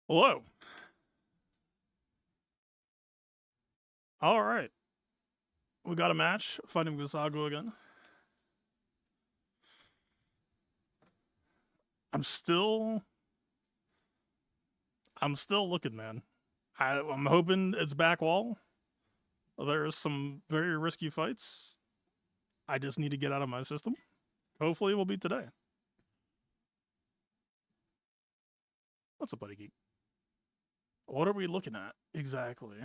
Hello. All right. We got a match fighting Gusago again. I'm still looking, man. I'm hoping it's back wall. There's some very risky fights. I just need to get out of my system. Hopefully it will be today. What's up, buddy geek? What are we looking at exactly?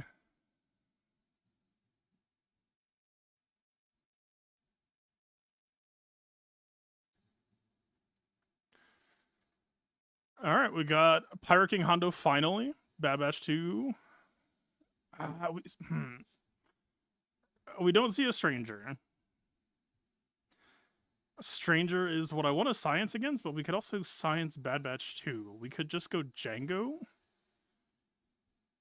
All right, we got Pirate King Hondo finally. Bad Batch 2. We don't see a stranger. Stranger is what I want to science against, but we could also science Bad Batch 2. We could just go Django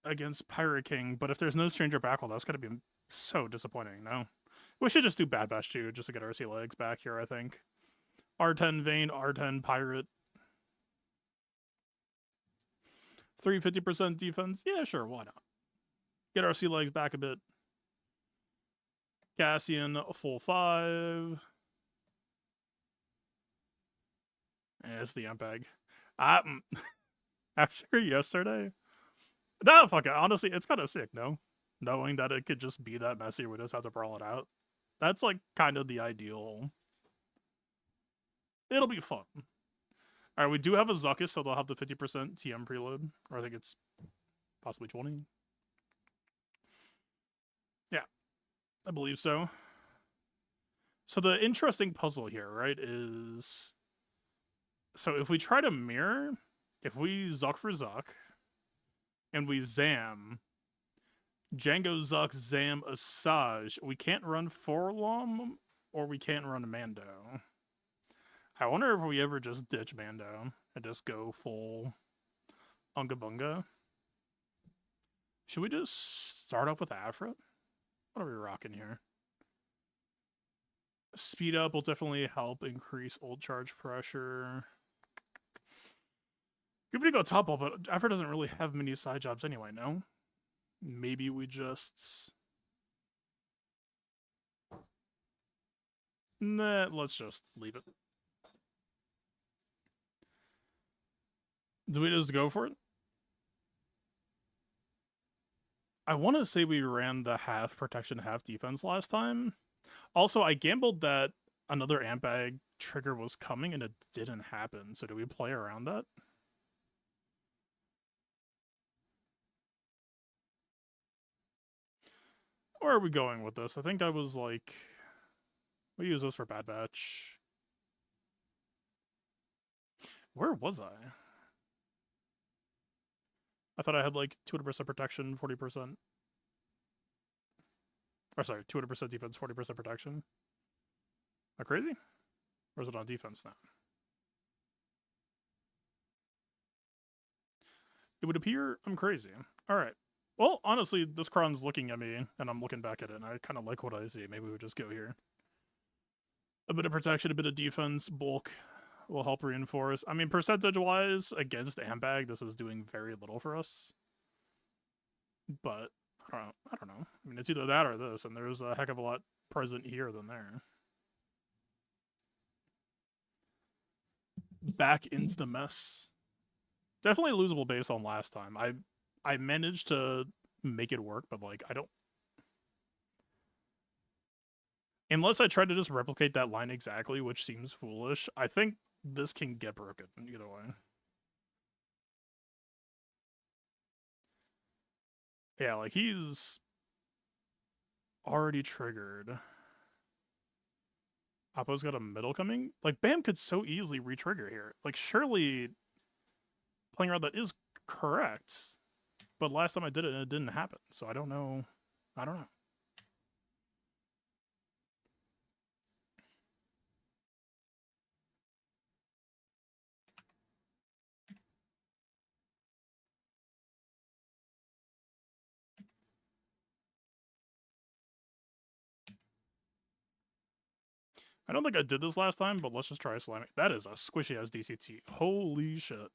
against Pirate King, but if there's no Stranger Backle, that's going to be so disappointing, no? We should just do Bad Batch 2 just to get RC legs back here, I think. R10 Vane, R10 Pirate. 350% defense? Yeah, sure, why not? Get RC legs back a bit. Cassian, full 5. Yeah, it's the Ampeg. After yesterday? No, fuck it. Honestly, it's kind of sick, no? Knowing that it could just be that messy, we just have to brawl it out. That's, like, kind of the ideal. It'll be fun. Alright, we do have a Zuckus, so they'll have the 50% TM preload. Or I think it's possibly 20. Yeah, I believe so. So the interesting puzzle here, right, is... So if we try to mirror, if we Zuck for Zuck, and we Zam, Django, Zuck, Zam, Asajj, we can't run Forlom, or we can't run Mando. I wonder if we ever just ditch Mando and just go full Unga Bunga. Should we just start off with Afra? What are we rocking here? Speed up will definitely help increase old charge pressure. Good to go top ball, but Afra doesn't really have many side jobs anyway, no? Maybe we just... Nah, let's just leave it. Do we just go for it? I want to say we ran the half protection, half defense last time. Also, I gambled that another amp bag trigger was coming and it didn't happen. So do we play around that? Where are we going with this? I think I was like... We use this for Bad Batch. Where was I? I thought I had like 200% protection, 40%. Or sorry, 200% defense, 40% protection. Am I crazy? Or is it on defense now? It would appear I'm crazy. Alright. Well, honestly, this Kron's looking at me, and I'm looking back at it, and I kind of like what I see. Maybe we just go here. A bit of protection, a bit of defense, bulk will help reinforce. I mean, percentage-wise, against Ambag, this is doing very little for us. But, I don't know. I mean, it's either that or this, and there's a heck of a lot present here than there. Back into the mess. Definitely losable based on last time. I managed to make it work, but, like, I don't... Unless I try to just replicate that line exactly, which seems foolish, I think this can get broken either way. Yeah, like, he's already triggered. Oppo's got a middle coming? Like, Bam could so easily re-trigger here. Like, surely playing around that is correct. But last time I did it, it didn't happen. So I don't know. I don't know. I don't think I did this last time, but let's just try slamming. That is a squishy ass DCT. Holy shit.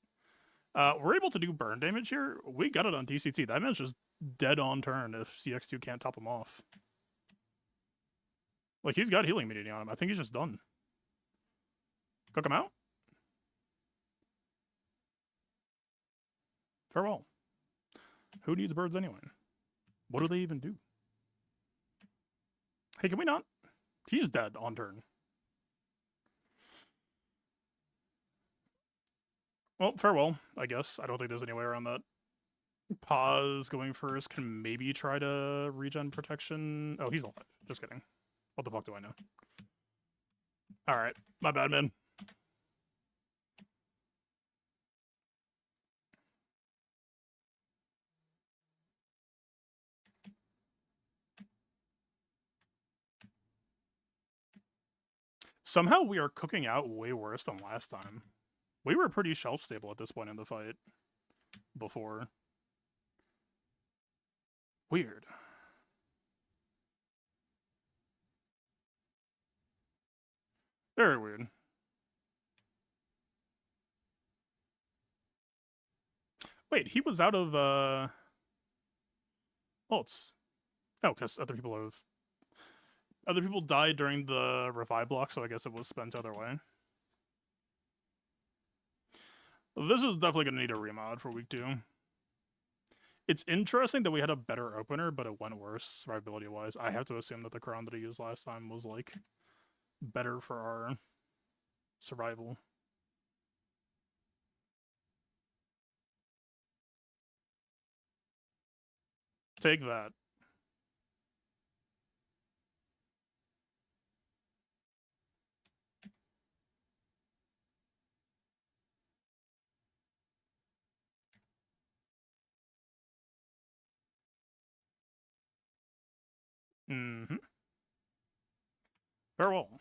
We're able to do burn damage here. We got it on DCT. That man's just dead on turn if CX2 can't top him off. Like, he's got healing immunity on him. I think he's just done. Cook him out? Farewell. Who needs birds anyway? What do they even do? Hey, can we not? He's dead on turn. Well, farewell, I guess. I don't think there's any way around that. Pause going first. Can maybe try to regen protection. Oh, he's alive. Just kidding. What the fuck do I know? Alright. My bad, man. Somehow we are cooking out way worse than last time. We were pretty shelf stable at this point in the fight. Before. Weird. Very weird. Wait, he was out of, ults. Oh, because other people died during the revive block, so I guess it was spent other way. This is definitely going to need a remod for week 2. It's interesting that we had a better opener, but it went worse survivability-wise. I have to assume that the crown that I used last time was, like, better for our survival. Take that. Mm-hmm. Farewell.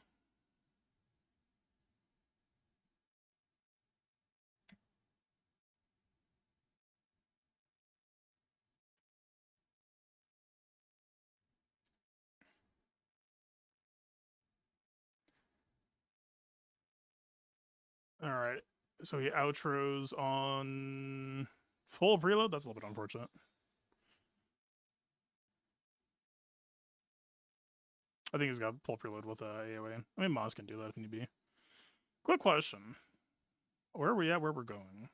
Alright. So he outros on full preload? That's a little bit unfortunate. I think he's got full preload with AoE. I mean, Moz can do that if need be. Quick question. Where are we at where we're going?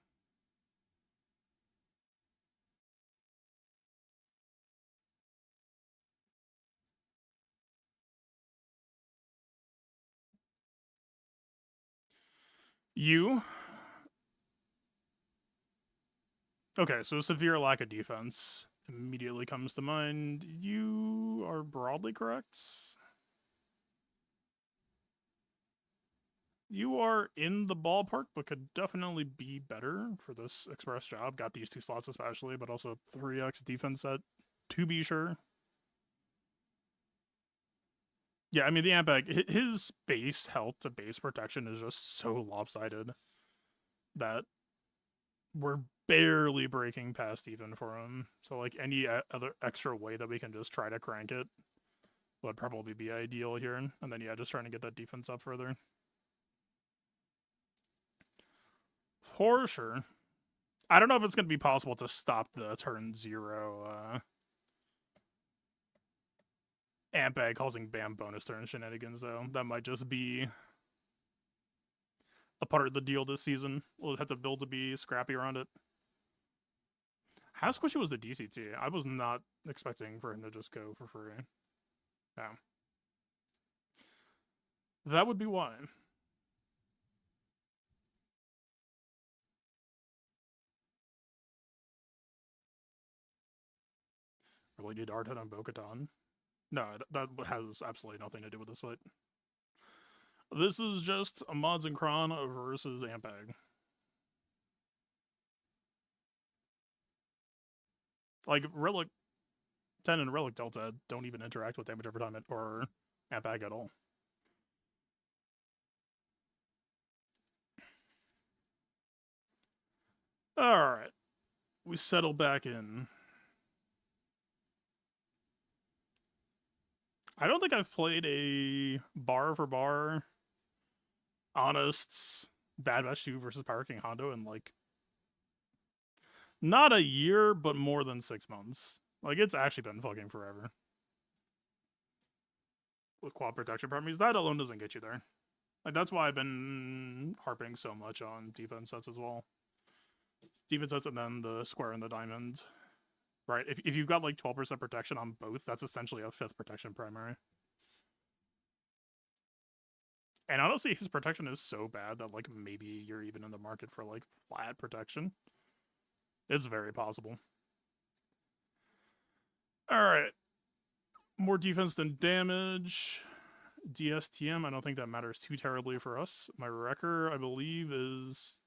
You? Okay, so severe lack of defense immediately comes to mind. You are broadly correct. You are in the ballpark, but could definitely be better for this express job. Got these 2 slots especially, but also 3x defense set, to be sure. Yeah, I mean, the Ampeg, his base health to base protection is just so lopsided that we're barely breaking past even for him. So, like, any other extra way that we can just try to crank it would probably be ideal here. And then, yeah, just trying to get that defense up further. For sure. I don't know if it's going to be possible to stop the turn 0 Ampeg causing BAM bonus turn shenanigans, though. That might just be a part of the deal this season. We'll have to build to be scrappy around it. How squishy was the DCT? I was not expecting for him to just go for free. Yeah. That would be why. Really did art hit on Bo-Katan? No, that has absolutely nothing to do with this fight. This is just a Mods and Kron versus Ampeg. Like, Relic 10 and Relic Delta don't even interact with damage over time or Ampeg at all. Alright. We settle back in. I don't think I've played a bar for bar, honest Bad Batch 2 versus Power King Hondo in like Not a year, but more than 6 months. Like, it's actually been fucking forever. With quad protection properties, that alone doesn't get you there. Like, that's why I've been harping so much on defense sets as well. Defense sets and then the square and the diamond. Right? If you've got like 12% protection on both, that's essentially a 5th protection primary. And honestly, his protection is so bad that like maybe you're even in the market for like flat protection. It's very possible. Alright. More defense than damage. DSTM, I don't think that matters too terribly for us. My wrecker, I believe, is...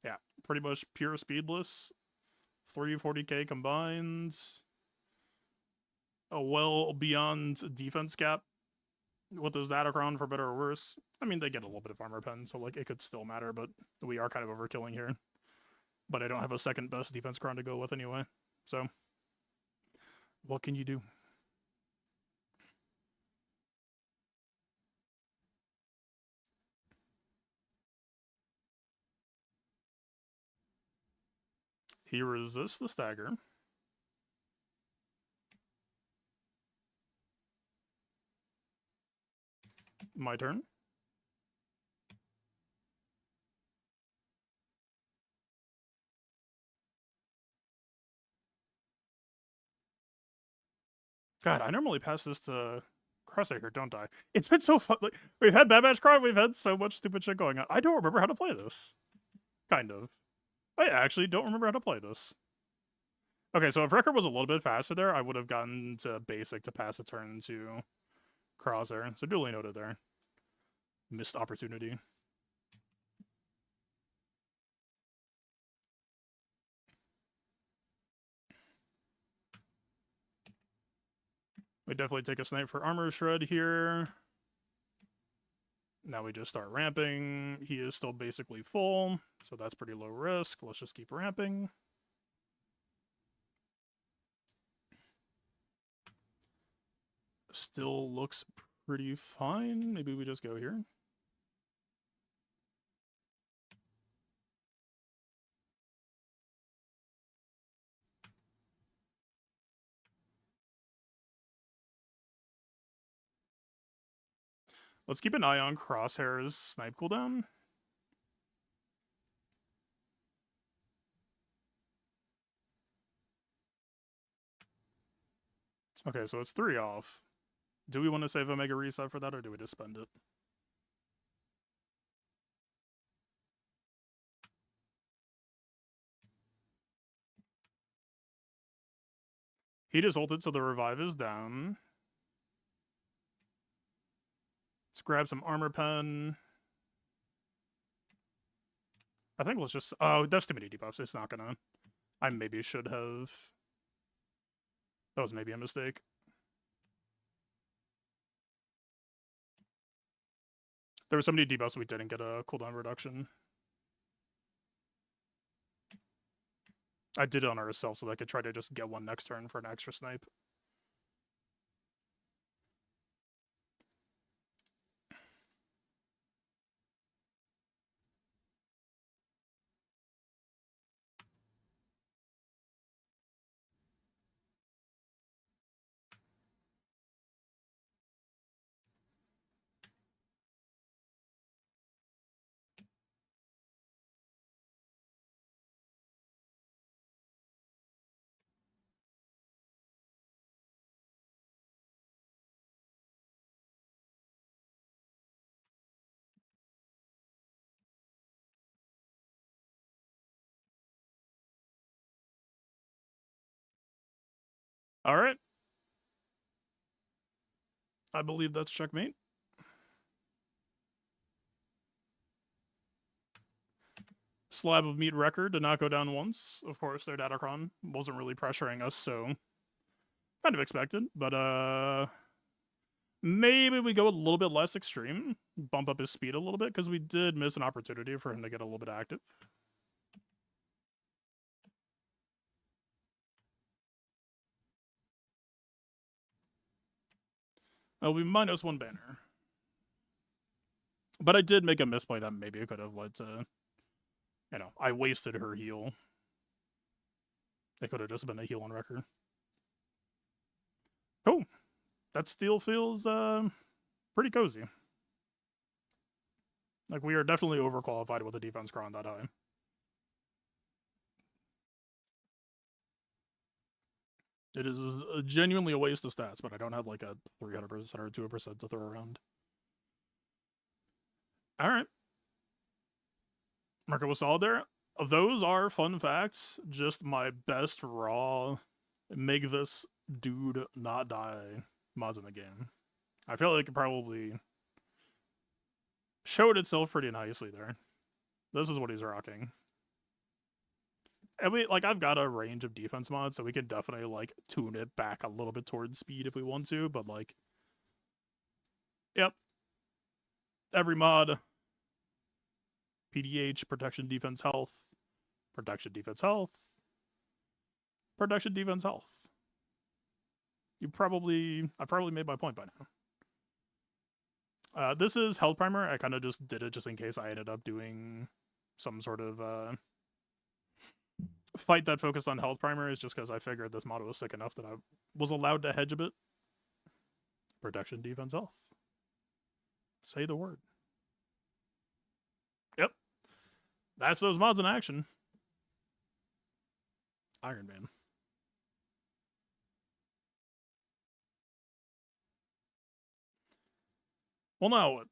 yeah, pretty much pure speedless. 340k combined. A well beyond defense cap. With those Datacron, for better or worse. I mean, they get a little bit of armor pen, so like it could still matter, but we are kind of overkilling here. But I don't have a second best defense cron to go with anyway. So, what can you do? He resists the stagger. My turn. God, I normally pass this to Crosshair, don't I? It's been so fun. Like, we've had Bad Batch Cron, we've had so much stupid shit going on. I don't remember how to play this. Kind of. I actually don't remember how to play this. Okay, so if Wrecker was a little bit faster there, I would have gotten to basic to pass a turn to Crosshair. So duly noted there. Missed opportunity. We definitely take a snipe for armor shred here. Now we just start ramping. He is still basically full, so that's pretty low risk. Let's just keep ramping. Still looks pretty fine. Maybe we just go here. Let's keep an eye on Crosshair's snipe cooldown. Okay, so it's 3 off. Do we want to save Omega Reset for that, or do we just spend it? He just ulted, so the revive is down. Let's grab some armor pen. I think let's just... oh, that's too many debuffs. It's not gonna... I maybe should have... that was maybe a mistake. There were so many debuffs we didn't get a cooldown reduction. I did it on ourselves so that I could try to just get one next turn for an extra snipe. Alright. I believe that's checkmate. Slab of meat record did not go down once. Of course, their Datacron wasn't really pressuring us, so kind of expected. But maybe we go a little bit less extreme, bump up his speed a little bit, because we did miss an opportunity for him to get a little bit active. We -1 banner. But I did make a misplay that maybe it could have led to, you know, I wasted her heal. It could have just been a heal on record. Cool. That still feels pretty cozy. Like, we are definitely overqualified with a defense cron that high. It is genuinely a waste of stats, but I don't have like a 300% or 2% to throw around. All right. Market was solid there. Those are fun facts. Just my best raw make this dude not die mods in the game. I feel like it probably showed itself pretty nicely there. This is what he's rocking. And I've got a range of defense mods, so we can definitely, like, tune it back a little bit towards speed if we want to, but, like, yep. Every mod, PDH, protection, defense, health, protection, defense, health, protection, defense, health. I probably made my point by now. This is health primer. I kind of just did it just in case I ended up doing some sort of fight that focused on health primer, is just because I figured this model was sick enough that I was allowed to hedge a bit. Protection, defense, health. Say the word. Yep. That's those mods in action. Iron Man. Well, now,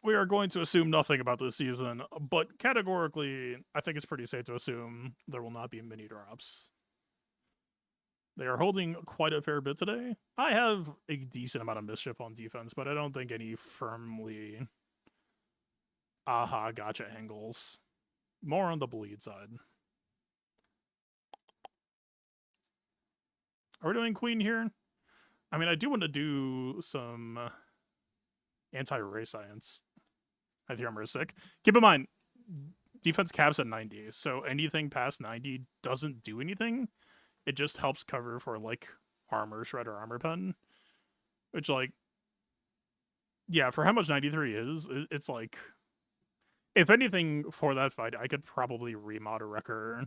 we are going to assume nothing about this season, but categorically, I think it's pretty safe to assume there will not be mini drops. They are holding quite a fair bit today. I have a decent amount of mischief on defense, but I don't think any firmly aha gotcha angles. More on the bleed side. Are we doing queen here? I mean, I do want to do some anti-ray science. I think I'm sick. Keep in mind, defense caps at 90, so anything past 90 doesn't do anything. It just helps cover for, like, armor, shredder, armor pen. Which, like, yeah, for how much 93 is, it's like, if anything, for that fight, I could probably remod a wrecker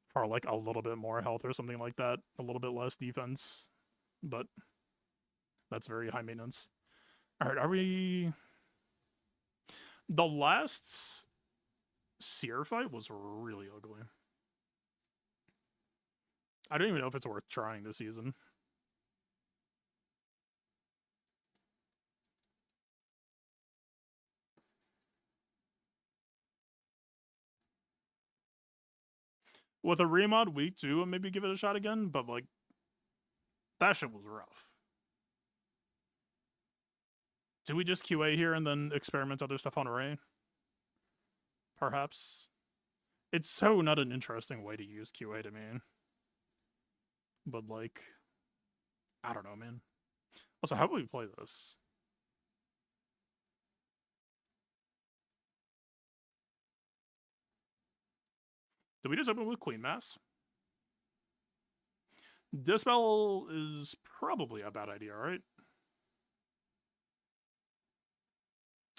for, like, a little bit more health or something like that. A little bit less defense. But that's very high maintenance. Alright, are we... The last Seer fight was really ugly. I don't even know if it's worth trying this season. With a remod week 2, and maybe give it a shot again, but, like, that shit was rough. Do we just QA here and then experiment other stuff on array? Perhaps. It's so not an interesting way to use QA to me. But, like, I don't know, man. Also, how do we play this? Did we just open with Queen Mass? Dispel is probably a bad idea, right?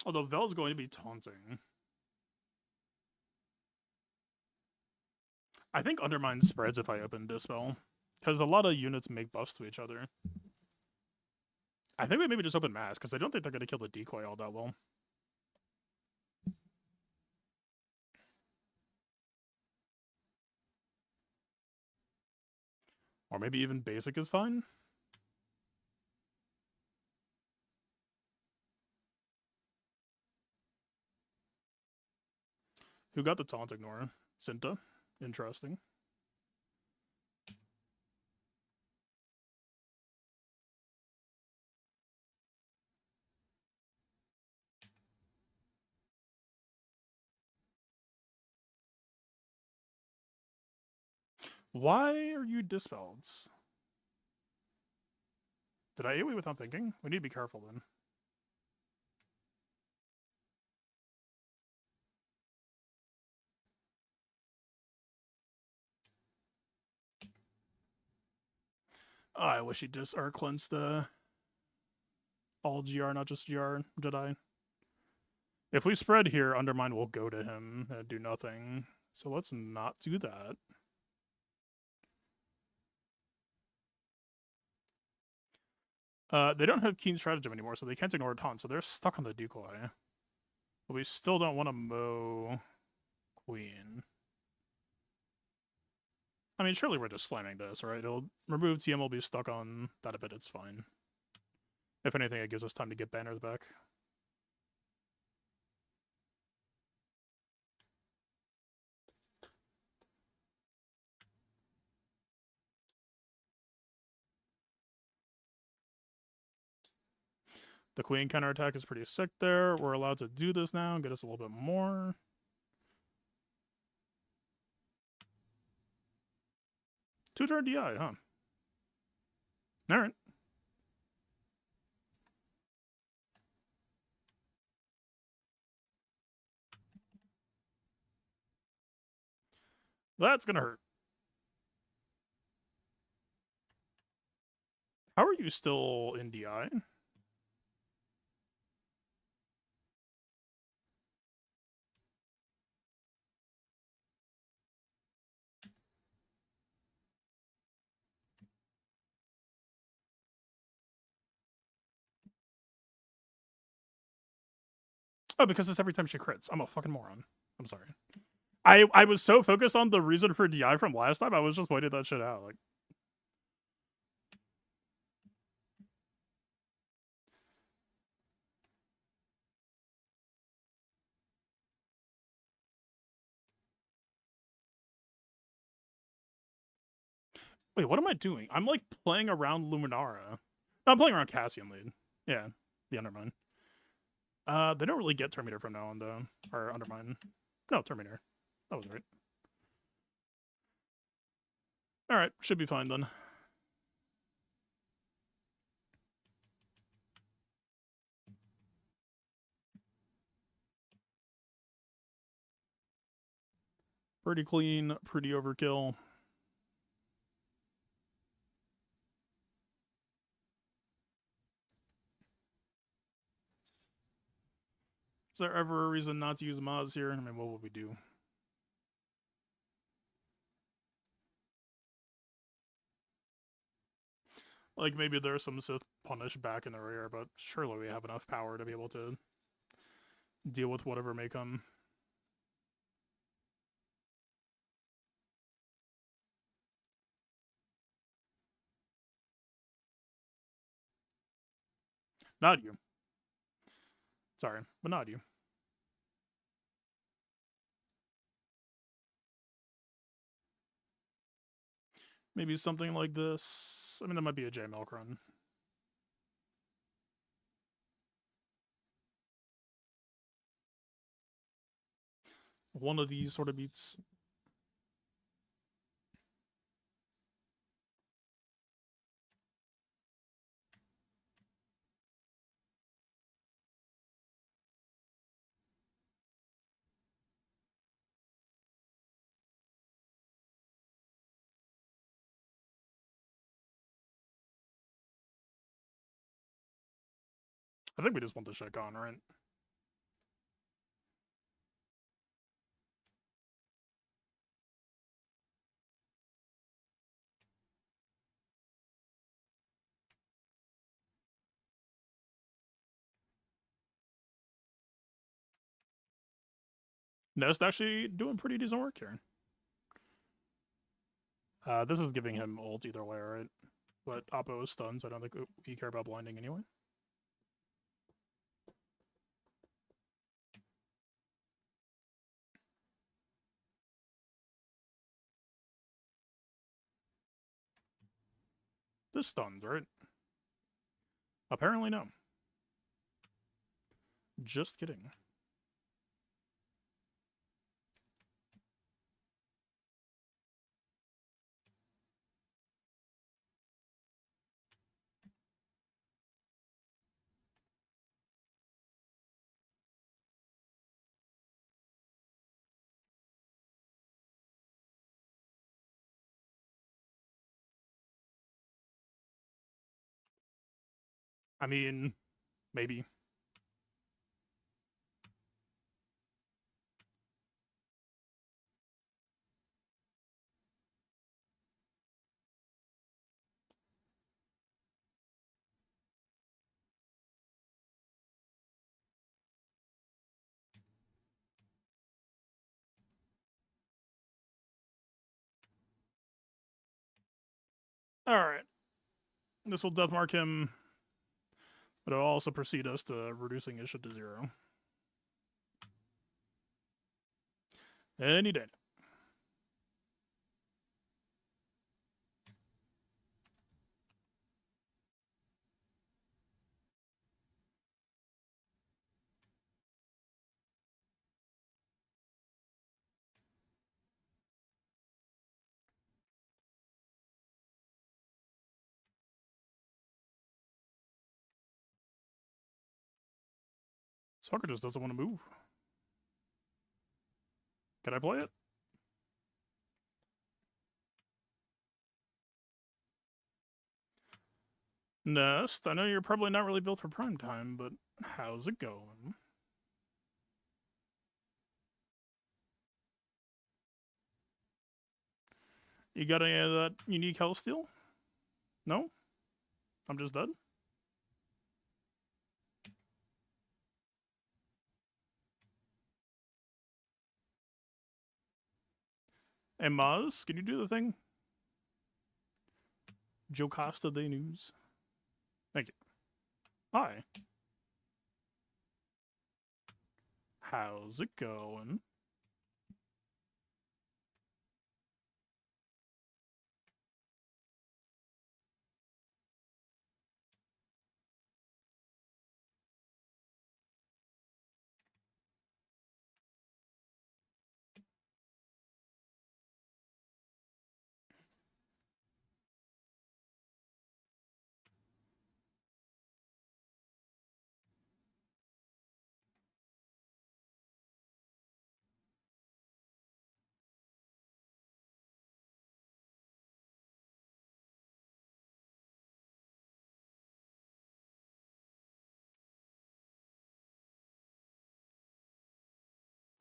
Although Vel's going to be taunting. I think Undermine spreads if I open Dispel, because a lot of units make buffs to each other. I think we maybe just open Mass, because I don't think they're going to kill the decoy all that well. Or maybe even basic is fine. Who got the taunt ignore? Cinta. Interesting. Why are you dispelled? Did I AoE without thinking? We need to be careful then. Oh, I wish he just cleansed all GR, not just GR Jedi. If we spread here, Undermine will go to him and do nothing. So let's not do that. They don't have keen stratagem anymore, so they can't ignore a taunt, so they're stuck on the decoy. But we still don't want to mow queen. I mean, surely we're just slamming this, right? It'll remove TM, will be stuck on that a bit, it's fine. If anything, it gives us time to get banners back. The queen counterattack is pretty sick there. We're allowed to do this now and get us a little bit more. Two-turn DI, huh? Alright. That's gonna hurt. How are you still in DI? Oh, because it's every time she crits. I'm a fucking moron. I'm sorry. I was so focused on the reason for DI from last time, I was just pointing that shit out. Like, wait, what am I doing? I'm like playing around Luminara. No, I'm playing around Cassian lead. Yeah, the Undermine. They don't really get Terminator from now on though, or Undermine. No, Terminator. That was right. All right, should be fine then. Pretty clean, pretty overkill. Is there ever a reason not to use mods here? I mean, what would we do? Like, maybe there's some Sith punish back in the rear, but surely we have enough power to be able to deal with whatever may come. Not you. Sorry, but not you. Maybe something like this. I mean, that might be a J Milk run. One of these sort of beats. I think we just want the shit gone, right? Nest actually doing pretty decent work here. This is giving him ult either way, right? But Oppo is stunned, so I don't think we care about blinding anyway. This stuns, right? Apparently no. Just kidding. I mean, maybe. Alright. This will death mark him, but it'll also proceed us to reducing his shit to 0. Any day. Sucker just doesn't want to move. Can I play it? Nest, I know you're probably not really built for prime time, but how's it going? You got any of that unique hell steel? No? I'm just dead? Hey Maz, can you do the thing? Jocasta de News. Thank you. Hi. How's it going?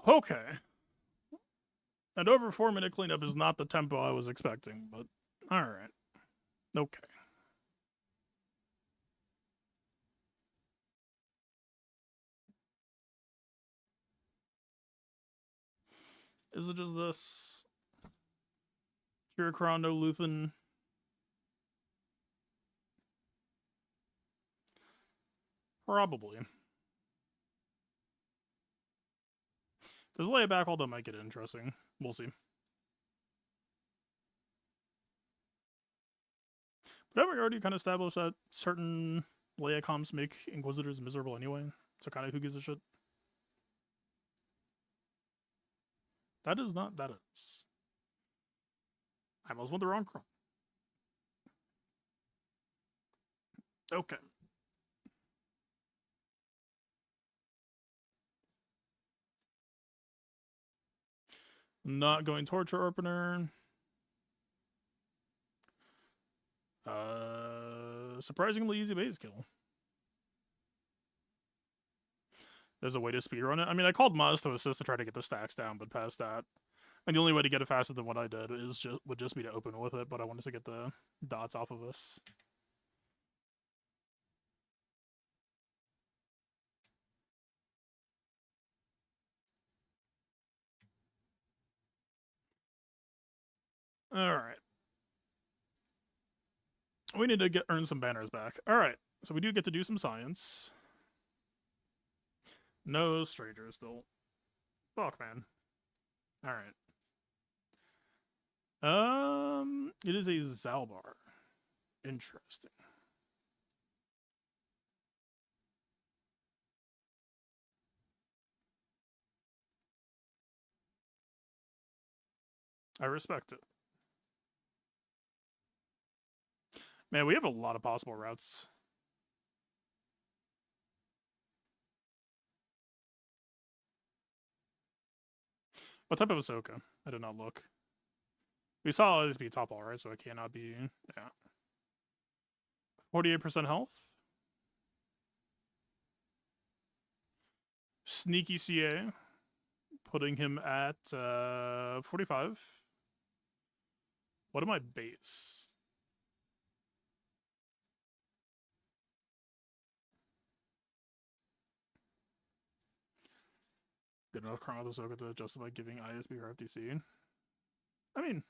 Okay. An over 4-minute cleanup is not the tempo I was expecting, but alright. Okay. Is it just this? Kirikron, no Luthen. Probably. There's a layback, although might get interesting. We'll see. But haven't we already kind of established that certain Leia comps make Inquisitors miserable anyway? So kind of who gives a shit? That is not, that is. I almost went the wrong cron. Okay. Not going Torture Opener. Surprisingly easy base kill. There's a way to speedrun it. I mean, I called Maz to assist to try to get the stacks down, but past that, and the only way to get it faster than what I did is would just be to open with it. But I wanted to get the dots off of us. All right. We need to earn some banners back. All right. So we do get to do some science. No strangers still. Fuck, man. All right. It is a Zalbar. Interesting. I respect it. Man, we have a lot of possible routes. What type of Ahsoka? I did not look. We saw it be top all right, so it cannot be. Yeah. 48% health. Sneaky CA. Putting him at 45. What am I base? Good enough Chrono Ahsoka to justify giving ISB or FTC. I mean,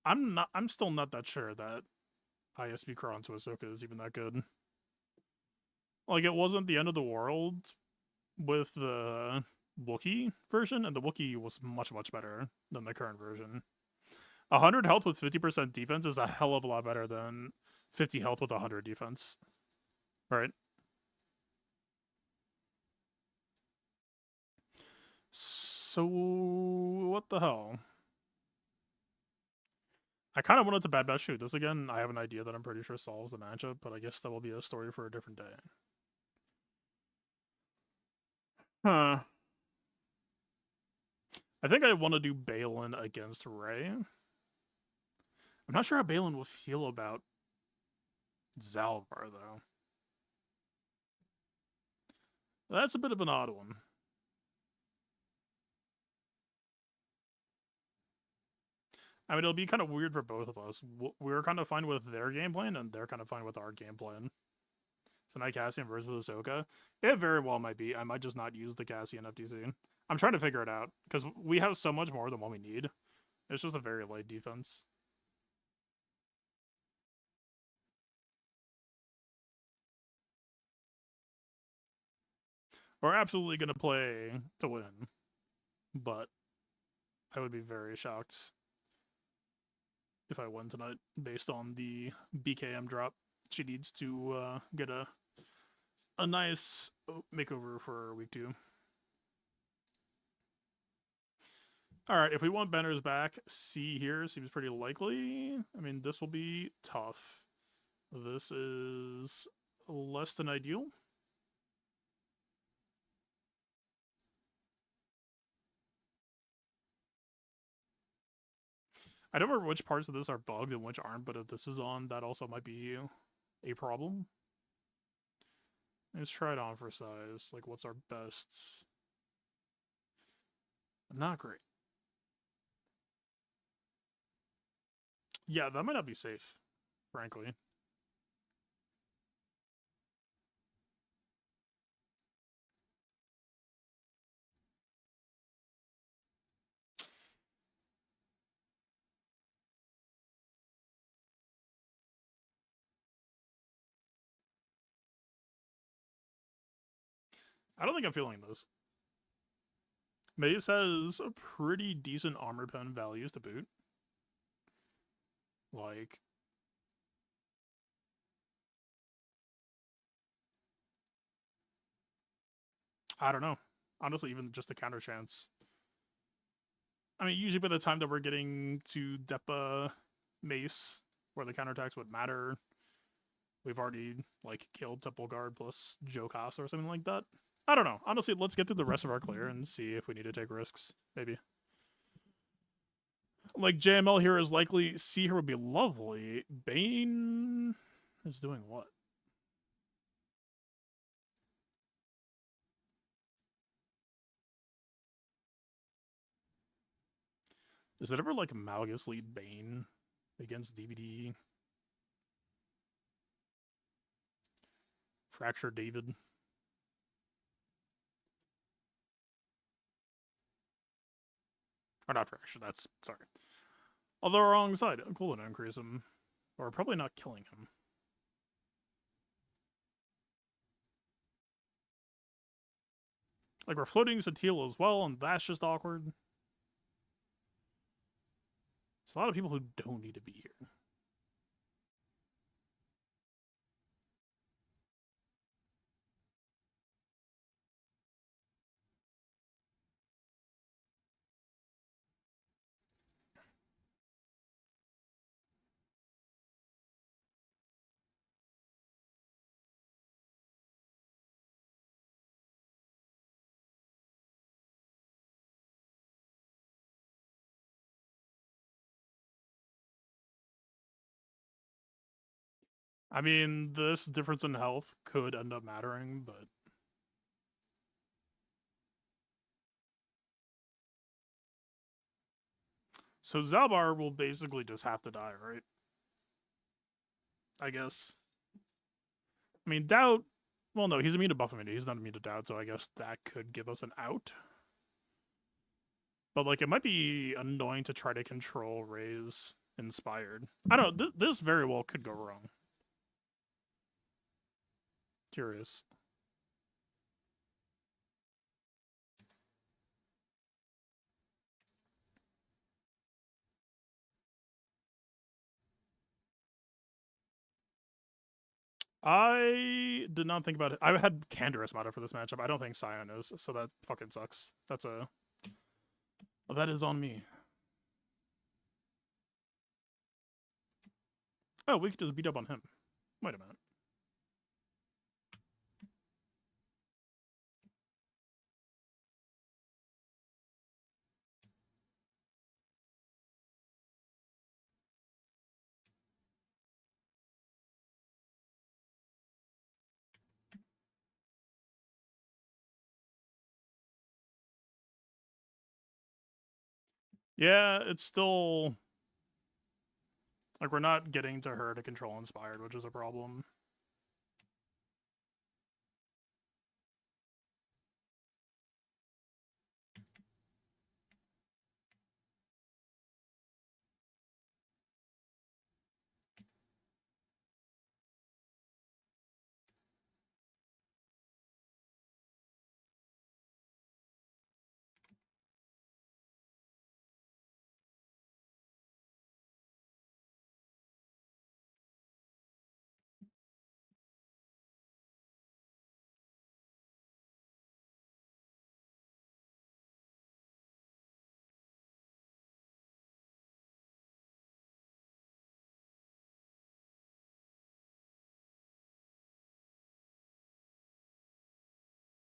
I'm still not that sure that ISB Kron to Ahsoka is even that good. Like, it wasn't the end of the world with the Wookiee version, and the Wookiee was much, much better than the current version. 100 health with 50% defense is a hell of a lot better than 50 health with 100 defense. Right? So, what the hell? I kind of wanted to bad shoot this again. I have an idea that I'm pretty sure solves the matchup, but I guess that will be a story for a different day. Huh. I think I want to do Balin against Rey. I'm not sure how Balin will feel about Zalbar, though. That's a bit of an odd one. I mean, it'll be kind of weird for both of us. We're kind of fine with their game plan, and they're kind of fine with our game plan. So Night Cassian versus Ahsoka. It very well might be. I might just not use the Cassian FTC. I'm trying to figure it out, because we have so much more than what we need. It's just a very light defense. We're absolutely going to play to win, but I would be very shocked if I win tonight based on the BKM drop. She needs to get a nice makeover for week 2. Alright, if we want Benner's back, C here seems pretty likely. I mean, this will be tough. This is less than ideal. I don't remember which parts of this are bugged and which aren't, but if this is on, that also might be a problem. Let's try it on for size. Like, what's our best? Not great. Yeah, that might not be safe, frankly. I don't think I'm feeling this. Mace has a pretty decent armor pen values to boot. Like, I don't know. Honestly, even just a counter chance. I mean, usually by the time that we're getting to Depa Mace, where the counterattacks would matter, we've already, like, killed Temple Guard plus Jokas or something like that. I don't know. Honestly, let's get through the rest of our clear and see if we need to take risks. Maybe. Like, JML here is likely. C here would be lovely. Bane is doing what? Is it ever like Malgus lead Bane against DVD? Fracture David. Or not Fracture, that's, sorry. Although wrong side, cool to increase him. Or probably not killing him. Like, we're floating Satele as well, and that's just awkward. There's a lot of people who don't need to be here. I mean, this difference in health could end up mattering, but... So Zalbar will basically just have to die, right? I guess. I mean, Doubt... Well, no, he's immune to buff immunity. He's not immune to Doubt, so I guess that could give us an out. But, like, it might be annoying to try to control Rey's inspired. I don't know. This very well could go wrong. Curious. I did not think about it. I had Candorous Mata for this matchup. I don't think Scion is, so that fucking sucks. That's a... That is on me. Oh, we could just beat up on him. Wait a minute. Yeah, it's still... Like, we're not getting to her to control Inspired, which is a problem.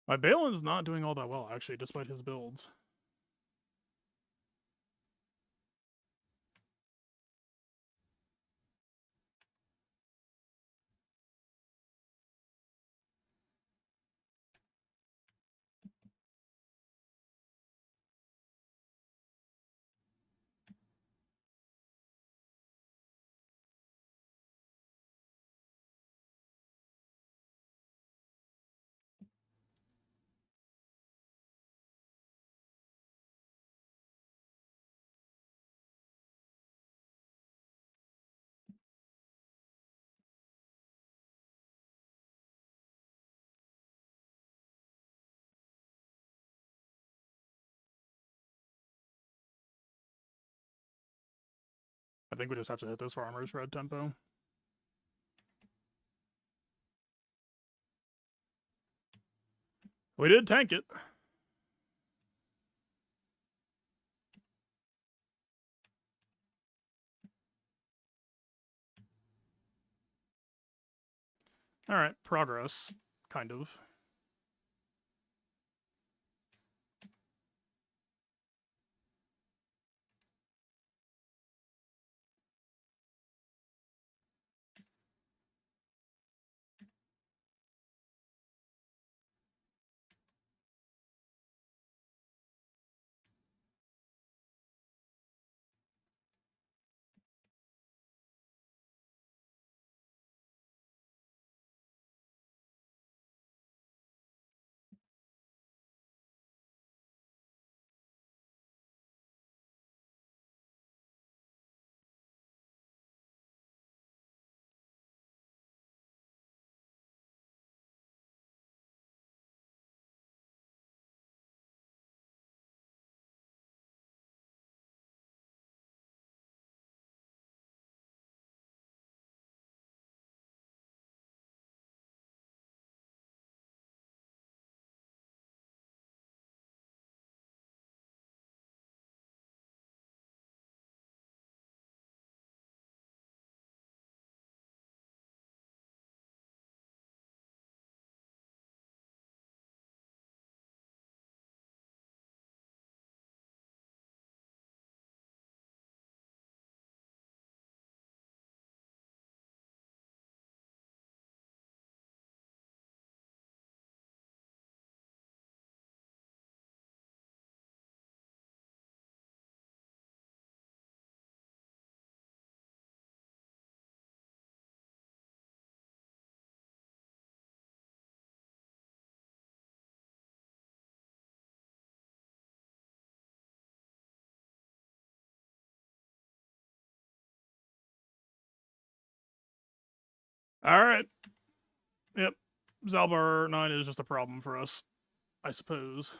My Balin's not doing all that well, actually, despite his builds. I think we just have to hit this for Armor's Red tempo. We did tank it. Alright, progress. Kind of. Alright. Yep. Zalbar 9 is just a problem for us, I suppose.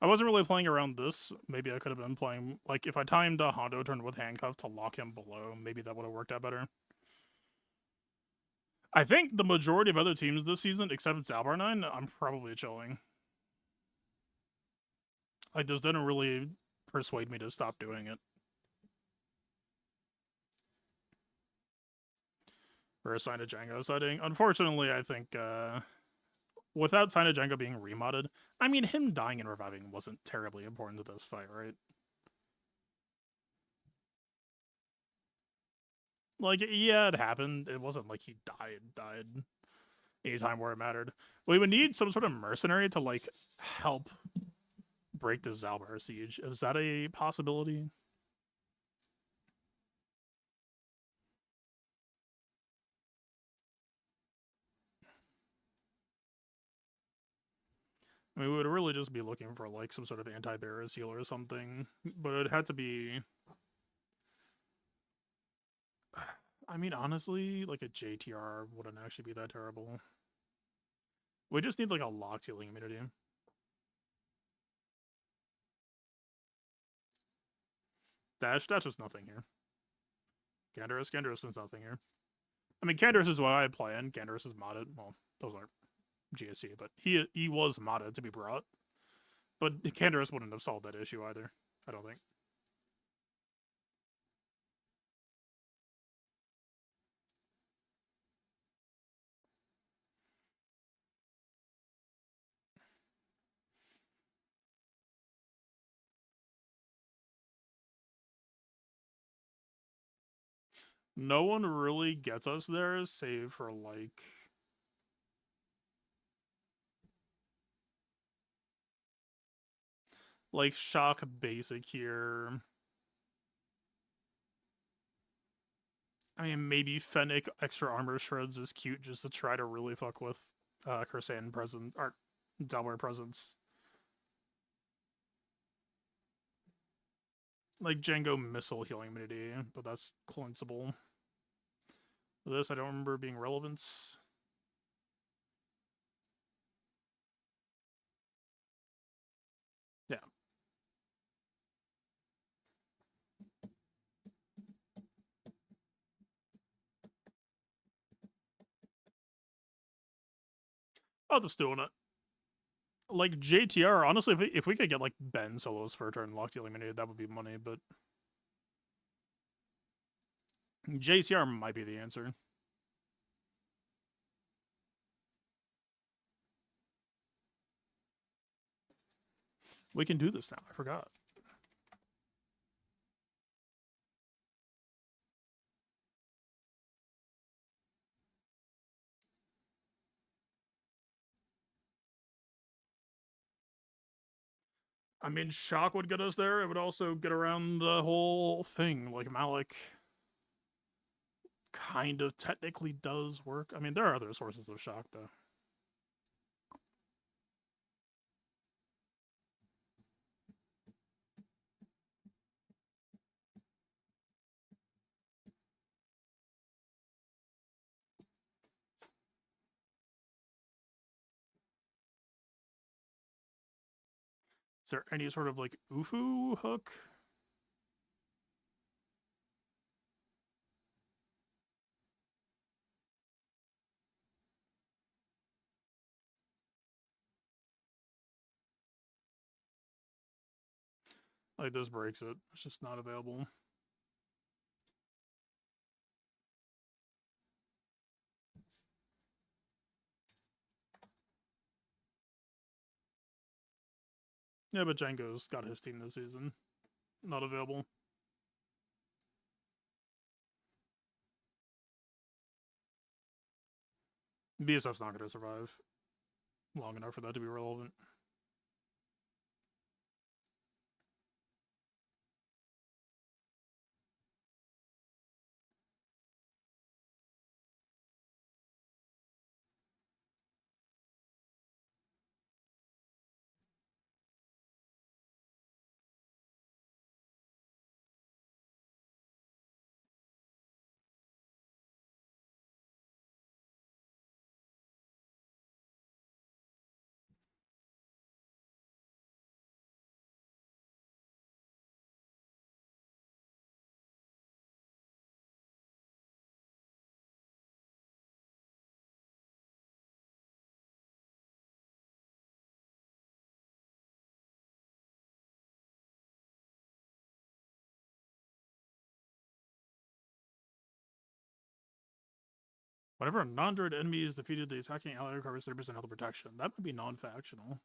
I wasn't really playing around this. Maybe I could have been playing, like, if I timed a Hondo turn with Handcuff to lock him below, maybe that would have worked out better. I think the majority of other teams this season, except Zalbar 9, I'm probably chilling. Like, this didn't really persuade me to stop doing it. For a Sign of Django setting. Unfortunately, I think, without Sign of Django being remodded, I mean, him dying and reviving wasn't terribly important to this fight, right? Like, yeah, it happened. It wasn't like he died anytime where it mattered. We would need some sort of mercenary to, like, help break the Zalbar siege. Is that a possibility? I mean, we would really just be looking for, like, some sort of anti-barrier seal or something. But it had to be... I mean, honestly, like, a JTR wouldn't actually be that terrible. We just need, like, a locked healing immunity. That's just nothing here. Canderous is nothing here. I mean, Canderous is what I play in. Canderous is modded. Well, those aren't GAC, but he was modded to be brought. But Canderous wouldn't have solved that issue either, I don't think. No one really gets us there, save for, like Shock Basic here. I mean, maybe Fennec Extra Armor Shreds is cute just to try to really fuck with Kursan present, or Delaware presence. Like Django Missile Healing Immunity, but that's cleanseable. This, I don't remember being relevance. Yeah. I'll just doing it. Like JTR, honestly, if we could get like Ben solos for a turn locked eliminated, that would be money, but JTR might be the answer. We can do this now. I forgot. I mean, Shock would get us there. It would also get around the whole thing. Like, Malik kind of technically does work. I mean, there are other sources of Shock, though. Is there any sort of, like, Ufu hook? Like, this breaks it. It's just not available. Yeah, but Django's got his team this season. Not available. BSF's not going to survive long enough for that to be relevant. Whenever a non-droid enemy is defeated, the attacking ally recovers 30% health protection. That would be non-factional.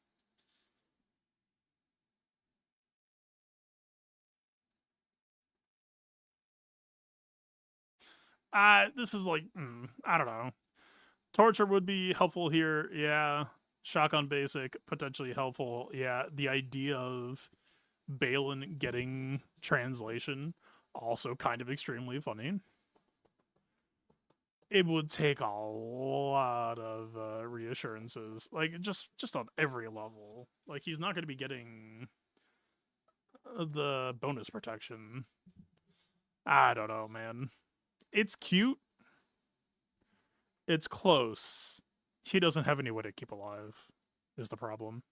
This is like, I don't know. Torture would be helpful here, yeah. Shotgun basic, potentially helpful, yeah. The idea of Balin getting translation, also kind of extremely funny. It would take a lot of reassurances, like just on every level. Like he's not going to be getting the bonus protection. I don't know, man. It's cute. It's close. He doesn't have any way to keep alive, is the problem.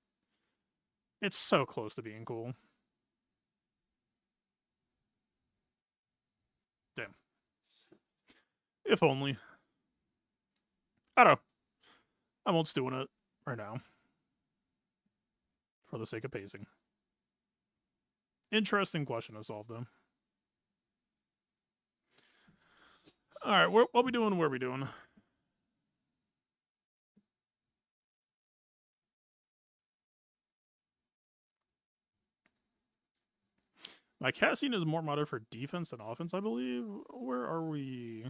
It's so close to being cool. Damn. If only. I don't know. I won't stew in it right now. For the sake of pacing. Interesting question to solve, though. Alright, what we doing? Where are we doing? My Cassian is more modded for defense than offense, I believe. Where are we?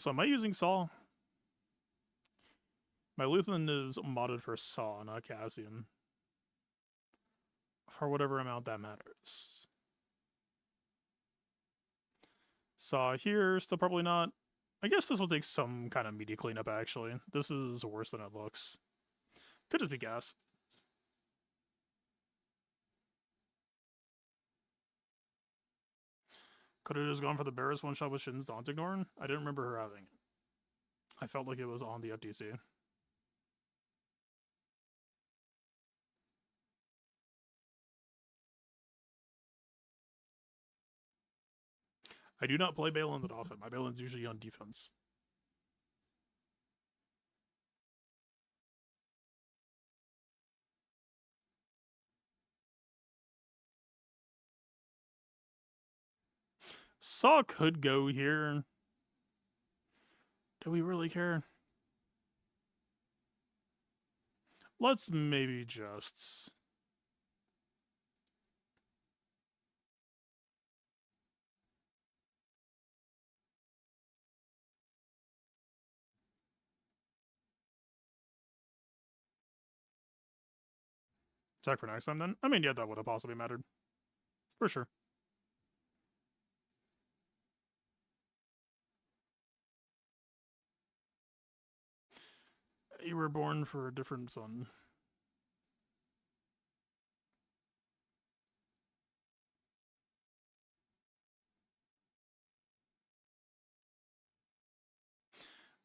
So am I using Saw? My Luthen is modded for Saw, not Cassian. For whatever amount that matters. Saw here, still probably not. I guess this will take some kind of media cleanup, actually. This is worse than it looks. Could just be gas. Could have just gone for the Barris one-shot with Shin's Dauntignorn? I didn't remember her having it. I felt like it was on the FTC. I do not play Balin that often. My Balin's usually on defense. Saw could go here. Do we really care? Let's maybe just... attack for next time, then? I mean, yeah, that would have possibly mattered. For sure. You were born for a different sun.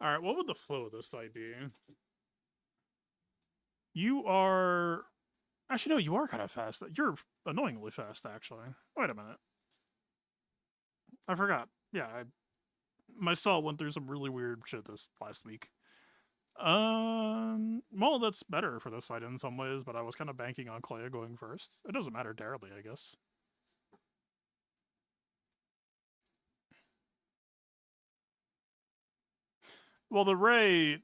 Alright, what would the flow of this fight be? You are... Actually, no, you are kind of fast. You're annoyingly fast, actually. Wait a minute. I forgot. Yeah, my Saw went through some really weird shit this last week. Well, that's better for this fight in some ways, but I was kind of banking on Clea going first. It doesn't matter terribly, I guess. Well, the Ray...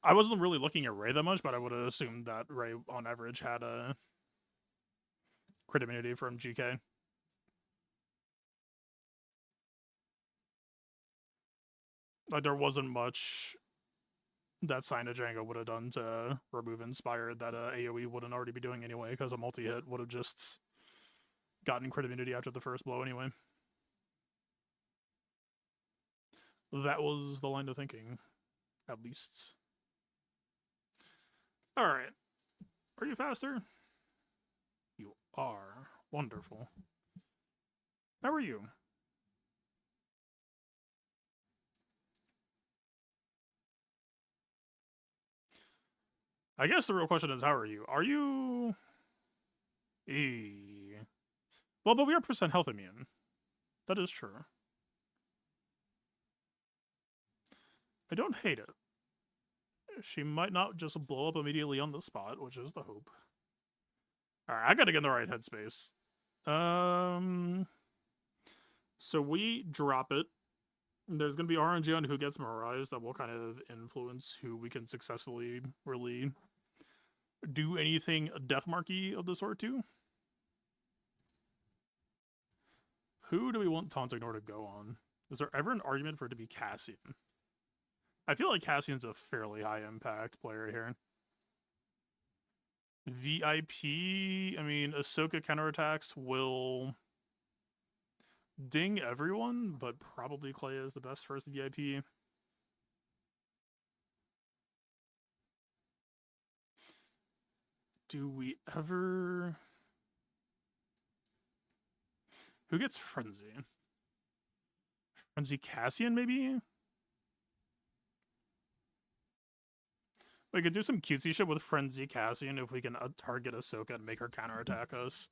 I wasn't really looking at Ray that much, but I would have assumed that Ray, on average, had a crit immunity from GK. Like, there wasn't much that Sign of Django would have done to remove Inspired that AoE wouldn't already be doing anyway, because a multi-hit would have just gotten crit immunity after the first blow anyway. That was the line of thinking, at least. Alright. Are you faster? You are. Wonderful. How are you? I guess the real question is, how are you? Are you... Well, but we are percent health immune. That is true. I don't hate it. She might not just blow up immediately on the spot, which is the hope. Alright, I gotta get in the right headspace. So we drop it. There's going to be RNG on who gets Mirage that will kind of influence who we can successfully really do anything death marky of the sort to. Who do we want Tauntignor to go on? Is there ever an argument for it to be Cassian? I feel like Cassian's a fairly high impact player here. VIP, I mean, Ahsoka counterattacks will ding everyone, but probably Clay is the best first VIP. Do we ever... Who gets Frenzy? Frenzy Cassian, maybe? We could do some cutesy shit with Frenzy Cassian if we can target Ahsoka and make her counterattack us.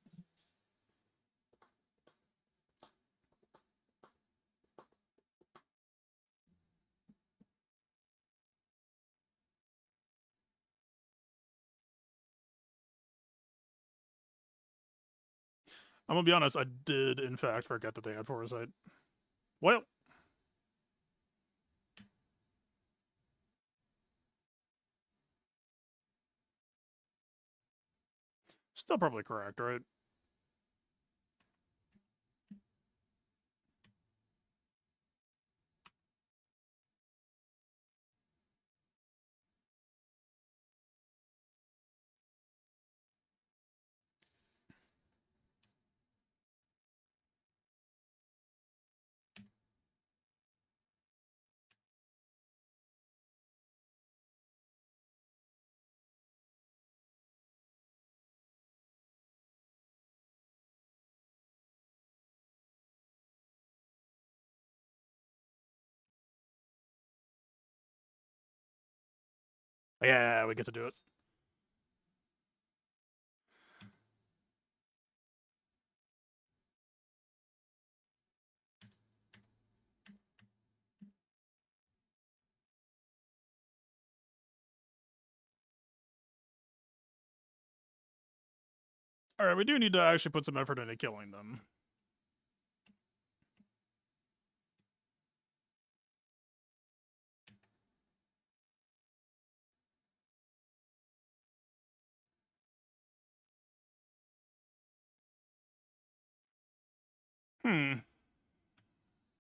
I'm gonna be honest, I did in fact forget that they had foresight. Well, still probably correct, right? Yeah, we get to do it. Alright, we do need to actually put some effort into killing them.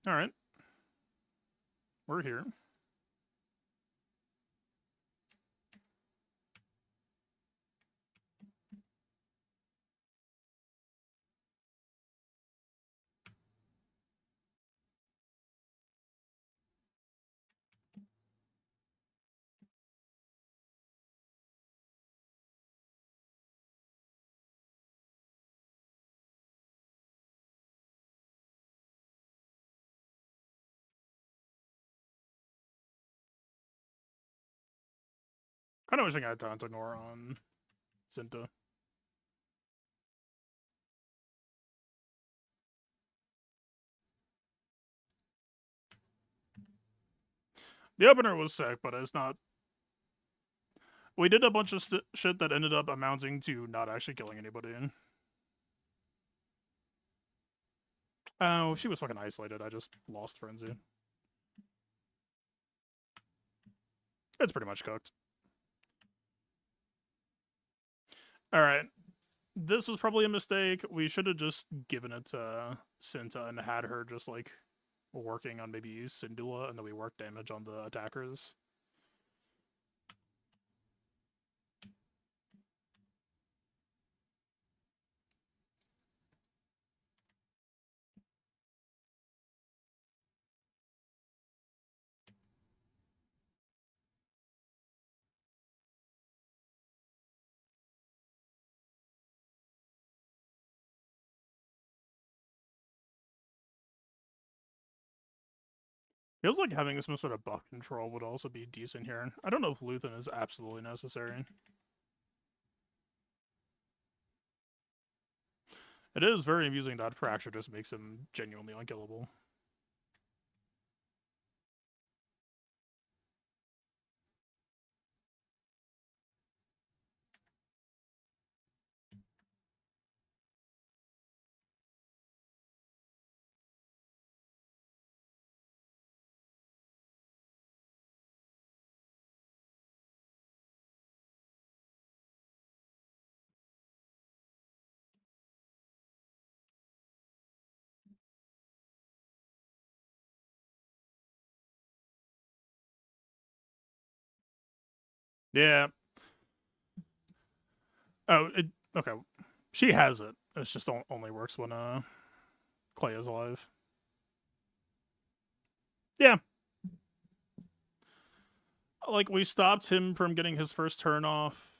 Alright. We're here. Kind of wishing I had Tauntignor on Cinta. The opener was sick, but it's not... We did a bunch of shit that ended up amounting to not actually killing anybody. Oh, she was fucking isolated. I just lost Frenzy. It's pretty much cooked. Alright. This was probably a mistake. We should have just given it to Cinta and had her just, like, working on maybe Syndulla, and then we work damage on the attackers. Feels like having some sort of buff control would also be decent here. I don't know if Luthen is absolutely necessary. It is very amusing that Fracture just makes him genuinely unkillable. Yeah. Oh, okay. She has it. It just only works when Clay is alive. Yeah. Like, we stopped him from getting his first turn off.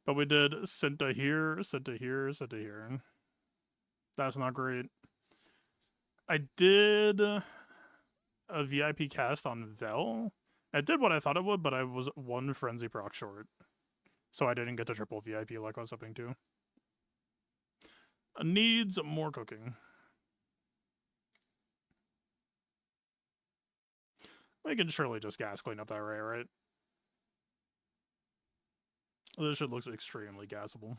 But we did Cinta here, Cinta here, Cinta here. That's not great. I did a VIP cast on Vel. It did what I thought it would, but I was one Frenzy proc short. So I didn't get the triple VIP like I was hoping to. Needs more cooking. We can surely just gas clean up that array, right? This shit looks extremely gassable.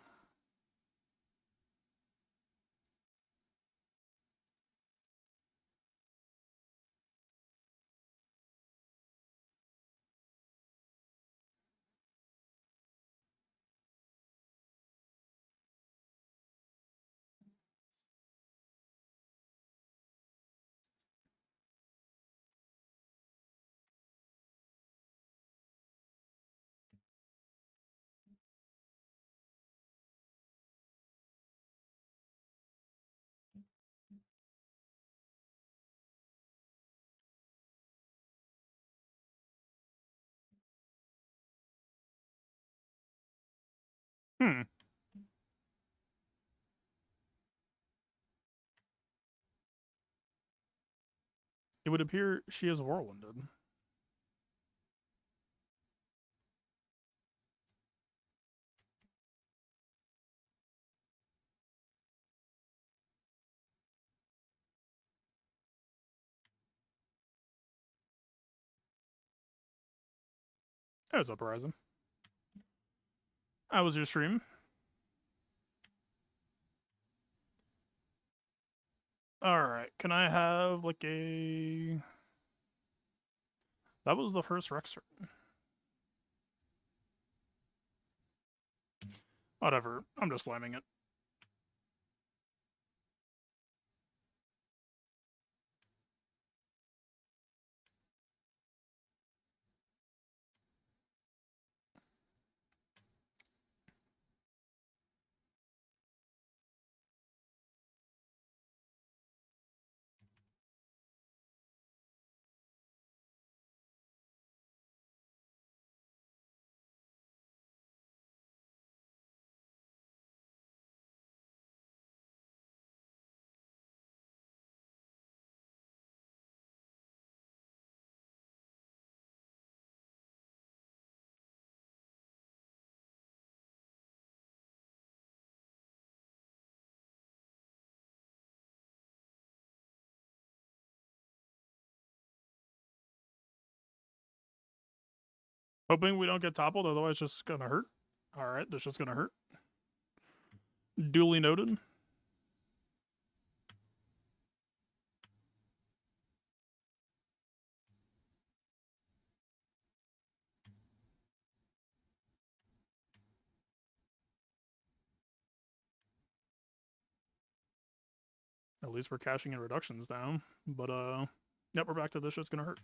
Hmm. It would appear she is whirlwinded. What's up, Horizon? How was your stream? Alright, can I have, like, a... That was the first Rex turn. Whatever, I'm just slamming it. Hoping we don't get toppled, otherwise it's just gonna hurt. Alright, that's just gonna hurt. Duly noted. At least we're cashing in reductions down. But, yep, we're back to this shit's gonna hurt.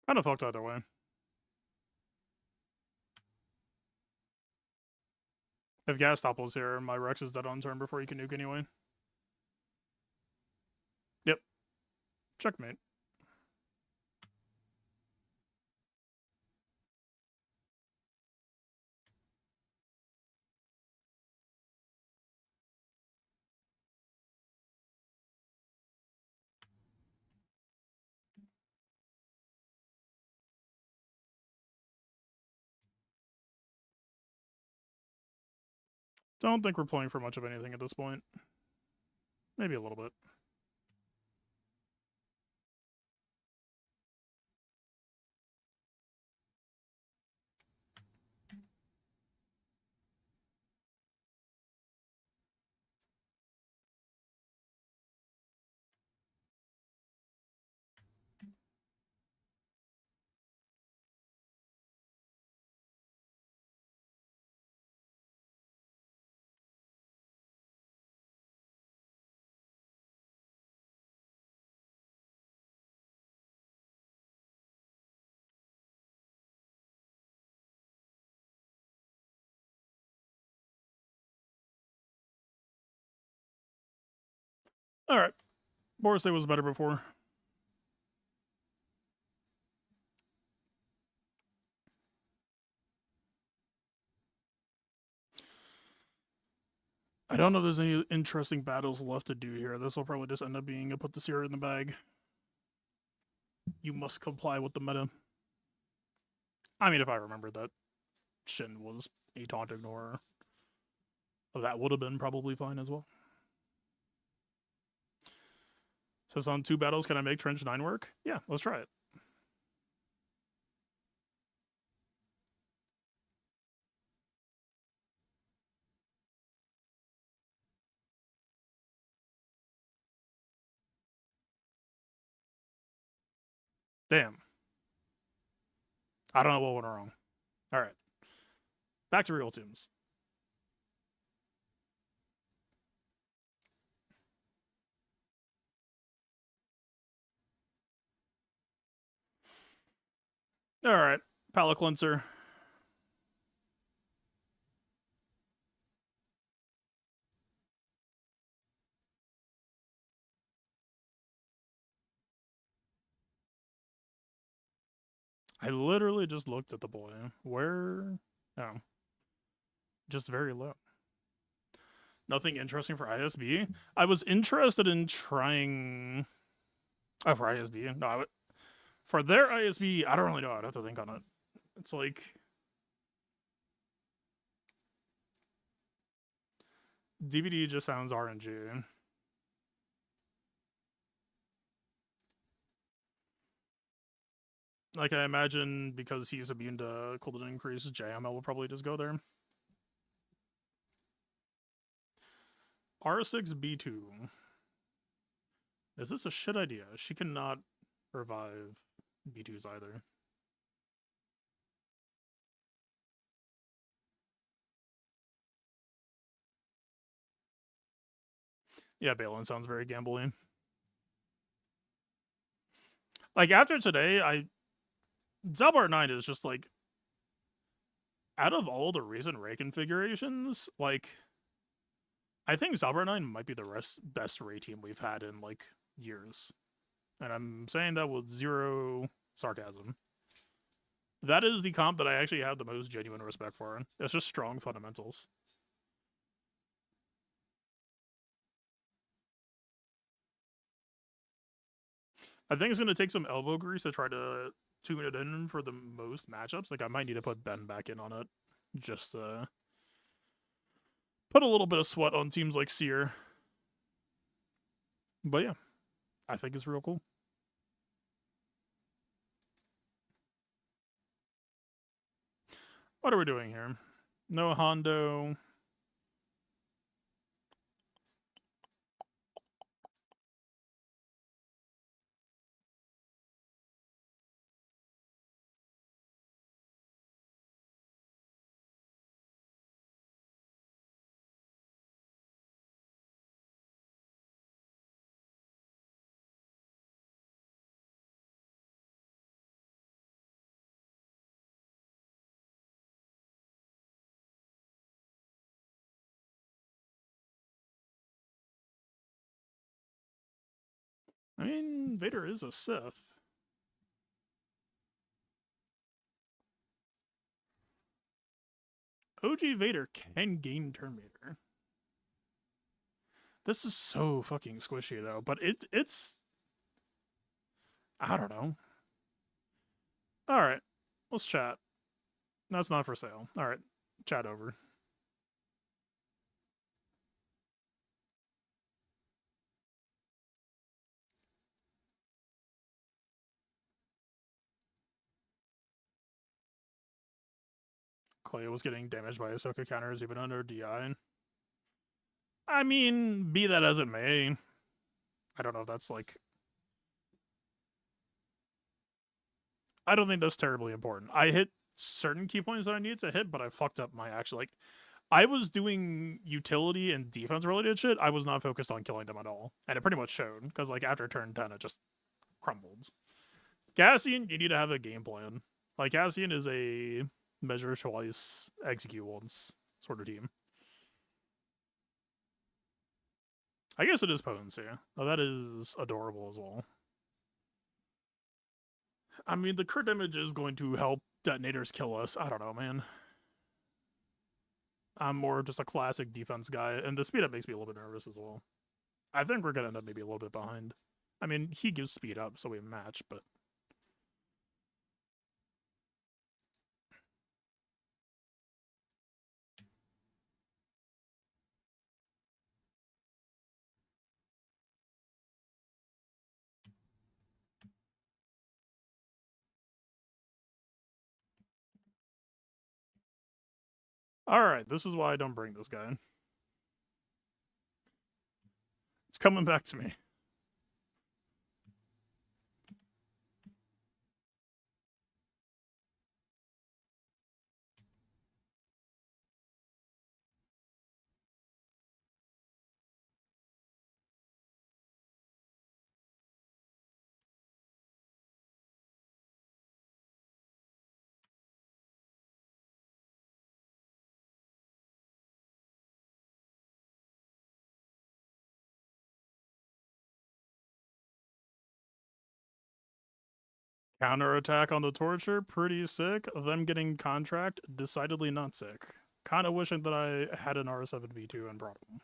Kinda fucked either way. If gas topples here, my Rex is dead on turn before you can nuke anyway. Yep. Checkmate. Don't think we're playing for much of anything at this point. Maybe a little bit. Alright. Boris Day was better before. I don't know if there's any interesting battles left to do here. This will probably just end up being a put the Seer in the bag. You must comply with the meta. I mean, if I remember that Shin was a taunt ignore, that would have been probably fine as well. Says on 2 battles, can I make Trench 9 work? Yeah, let's try it. Damn. I don't know what went wrong. Alright. Back to real teams. Alright. Palate cleanser. I literally just looked at the boy. Where? Oh. Just very low. Nothing interesting for ISB. I was interested in trying... Oh, for ISB? No, for their ISB, I don't really know. I'd have to think on it. It's like... DVD just sounds RNG. Like, I imagine because he's immune to cooldown increase, JML will probably just go there. R6B2. Is this a shit idea? She cannot revive B2s either. Yeah, Balin sounds very gambling. Like, after today, Zelbart 9 is just, like... Out of all the recent Ray configurations, like... I think Zelbart 9 might be the best Ray team we've had in, like, years. And I'm saying that with zero sarcasm. That is the comp that I actually have the most genuine respect for. It's just strong fundamentals. I think it's going to take some elbow grease to try to tune it in for the most matchups. Like, I might need to put Ben back in on it. Just put a little bit of sweat on teams like Seer. But yeah, I think it's real cool. What are we doing here? No Hondo. I mean, Vader is a Sith. OG Vader can gain turn meter. This is so fucking squishy though, but it's I don't know. Alright. Let's chat. That's not for sale. Alright. Chat over. Clay was getting damaged by Ahsoka counters even under DI. I mean, be that as it may, I don't know if that's like... I don't think that's terribly important. I hit certain key points that I needed to hit, but I fucked up my actual, like... I was doing utility and defense-related shit. I was not focused on killing them at all. And it pretty much showed, because like after turn 10, it just crumbled. Cassian, you need to have a game plan. Like, Cassian is a measure twice, execute once sort of team. I guess it is potency. Oh, that is adorable as well. I mean, the crit damage is going to help detonators kill us. I don't know, man. I'm more just a classic defense guy, and the speed up makes me a little bit nervous as well. I think we're going to end up maybe a little bit behind. I mean, he gives speed up, so we match, but... Alright, this is why I don't bring this guy. It's coming back to me. Counterattack on the Torture, pretty sick. Them getting contract, decidedly not sick. Kind of wishing that I had an R7V2 and brought him.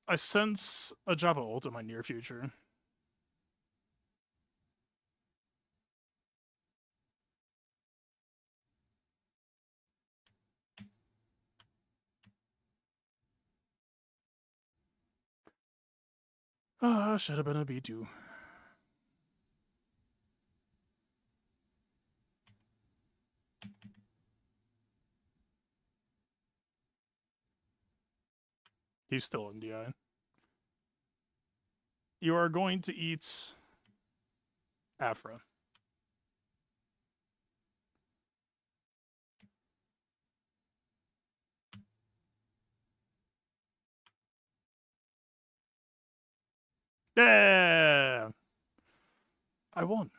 I sense a Jabba ult in my near future. Ah, should have been a B2. He's still in DI. You are going to eat Afra. Yeah! I won.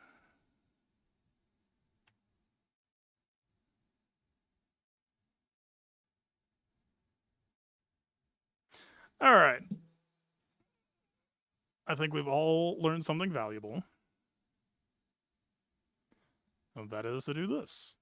Alright. I think we've all learned something valuable. And that is to do this.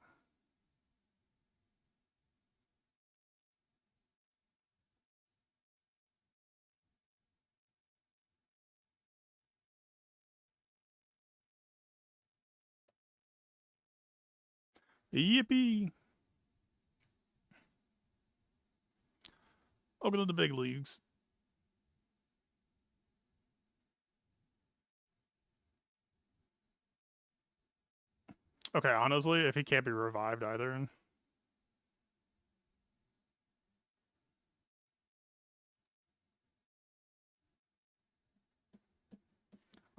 Yippee! Welcome to the big leagues. Okay, honestly, if he can't be revived either...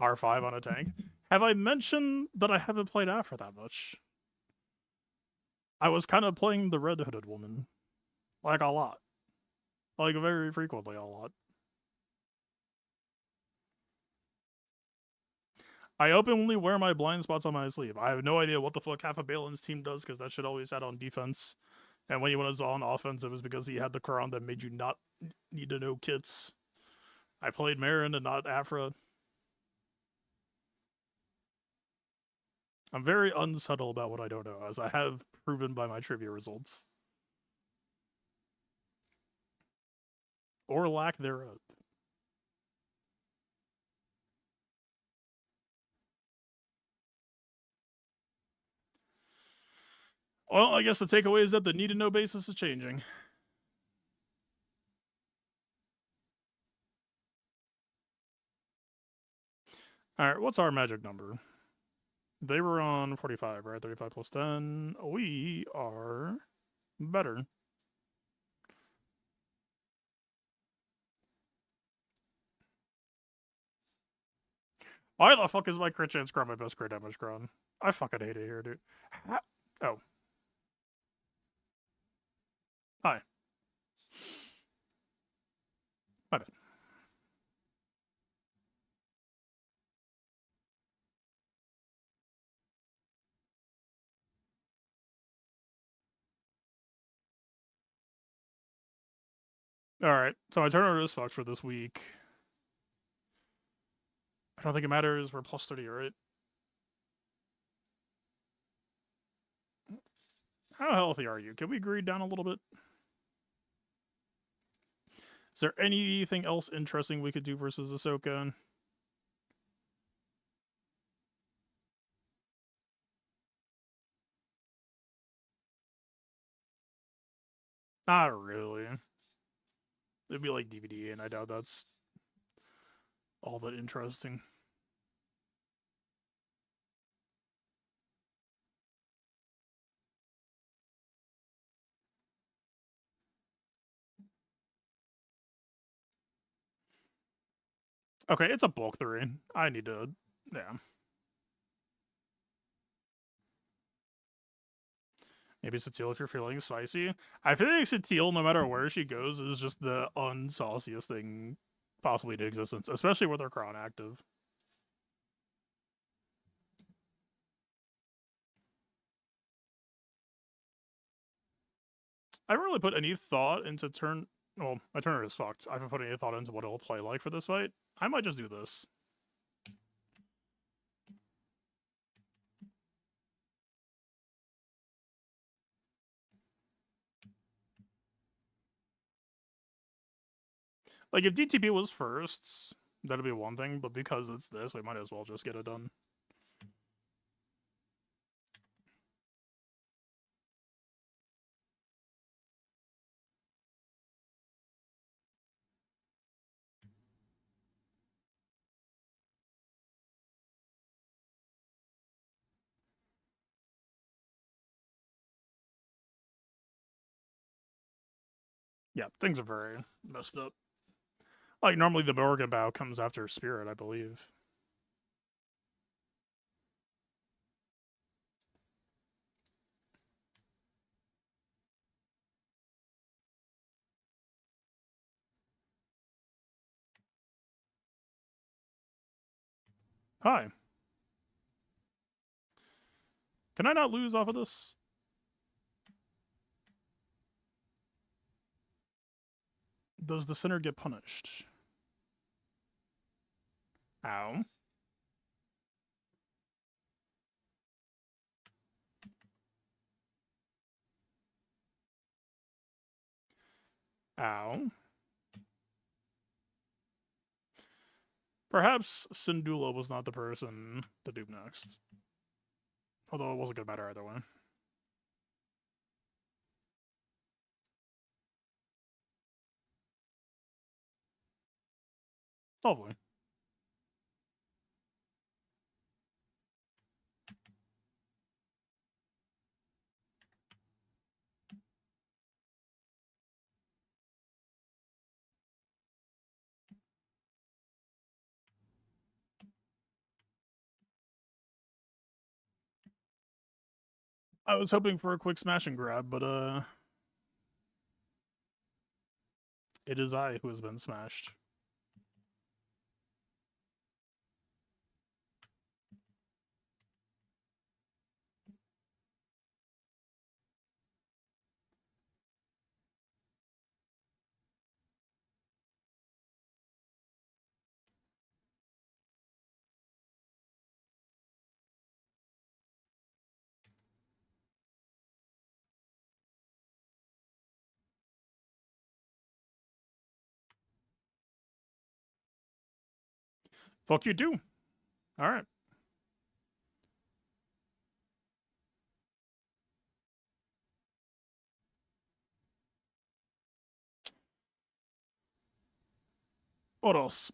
R5 on a tank. Have I mentioned that I haven't played Afra that much? I was kind of playing the Red Hooded Woman. Like, a lot. Like, very frequently a lot. I openly wear my blind spots on my sleeve. I have no idea what the fuck half of Balin's team does, because that shit always had on defense. And when he was on offense, it was because he had the Quran that made you not need to know kits. I played Marin and not Afra. I'm very unsubtle about what I don't know, as I have proven by my trivia results. Or lack thereof. Well, I guess the takeaway is that the need-to-know basis is changing. Alright, what's our magic number? They were on 45, right? 35 plus 10. We are better. Why the fuck is my crit chance cron my best crit damage cron? I fucking hate it here, dude. Oh. Hi. My bad. Alright, so my turn order is fucked for this week. I don't think it matters. We're plus 30, right? How healthy are you? Can we greed down a little bit? Is there anything else interesting we could do versus Ahsoka? Not really. It'd be like DVD, and I doubt that's all that interesting. Okay, it's a bulk 3. I need to... yeah. Maybe Satele if you're feeling spicy. I feel like Satele, no matter where she goes, is just the unsauciest thing possibly in existence, especially with her Cron active. I haven't really put any thought into turn... well, my turn is fucked. I haven't put any thought into what it'll play like for this fight. I might just do this. Like, if DTP was first, that'd be one thing, but because it's this, we might as well just get it done. Yeah, things are very messed up. Like, normally the Morgan Bow comes after Spirit, I believe. Hi. Can I not lose off of this? Does the sinner get punished? Ow. Ow. Perhaps Syndulla was not the person to do next. Although it wasn't gonna matter either way. Lovely. I was hoping for a quick smash and grab, but it is I who has been smashed. Fuck you too. Alright. What else?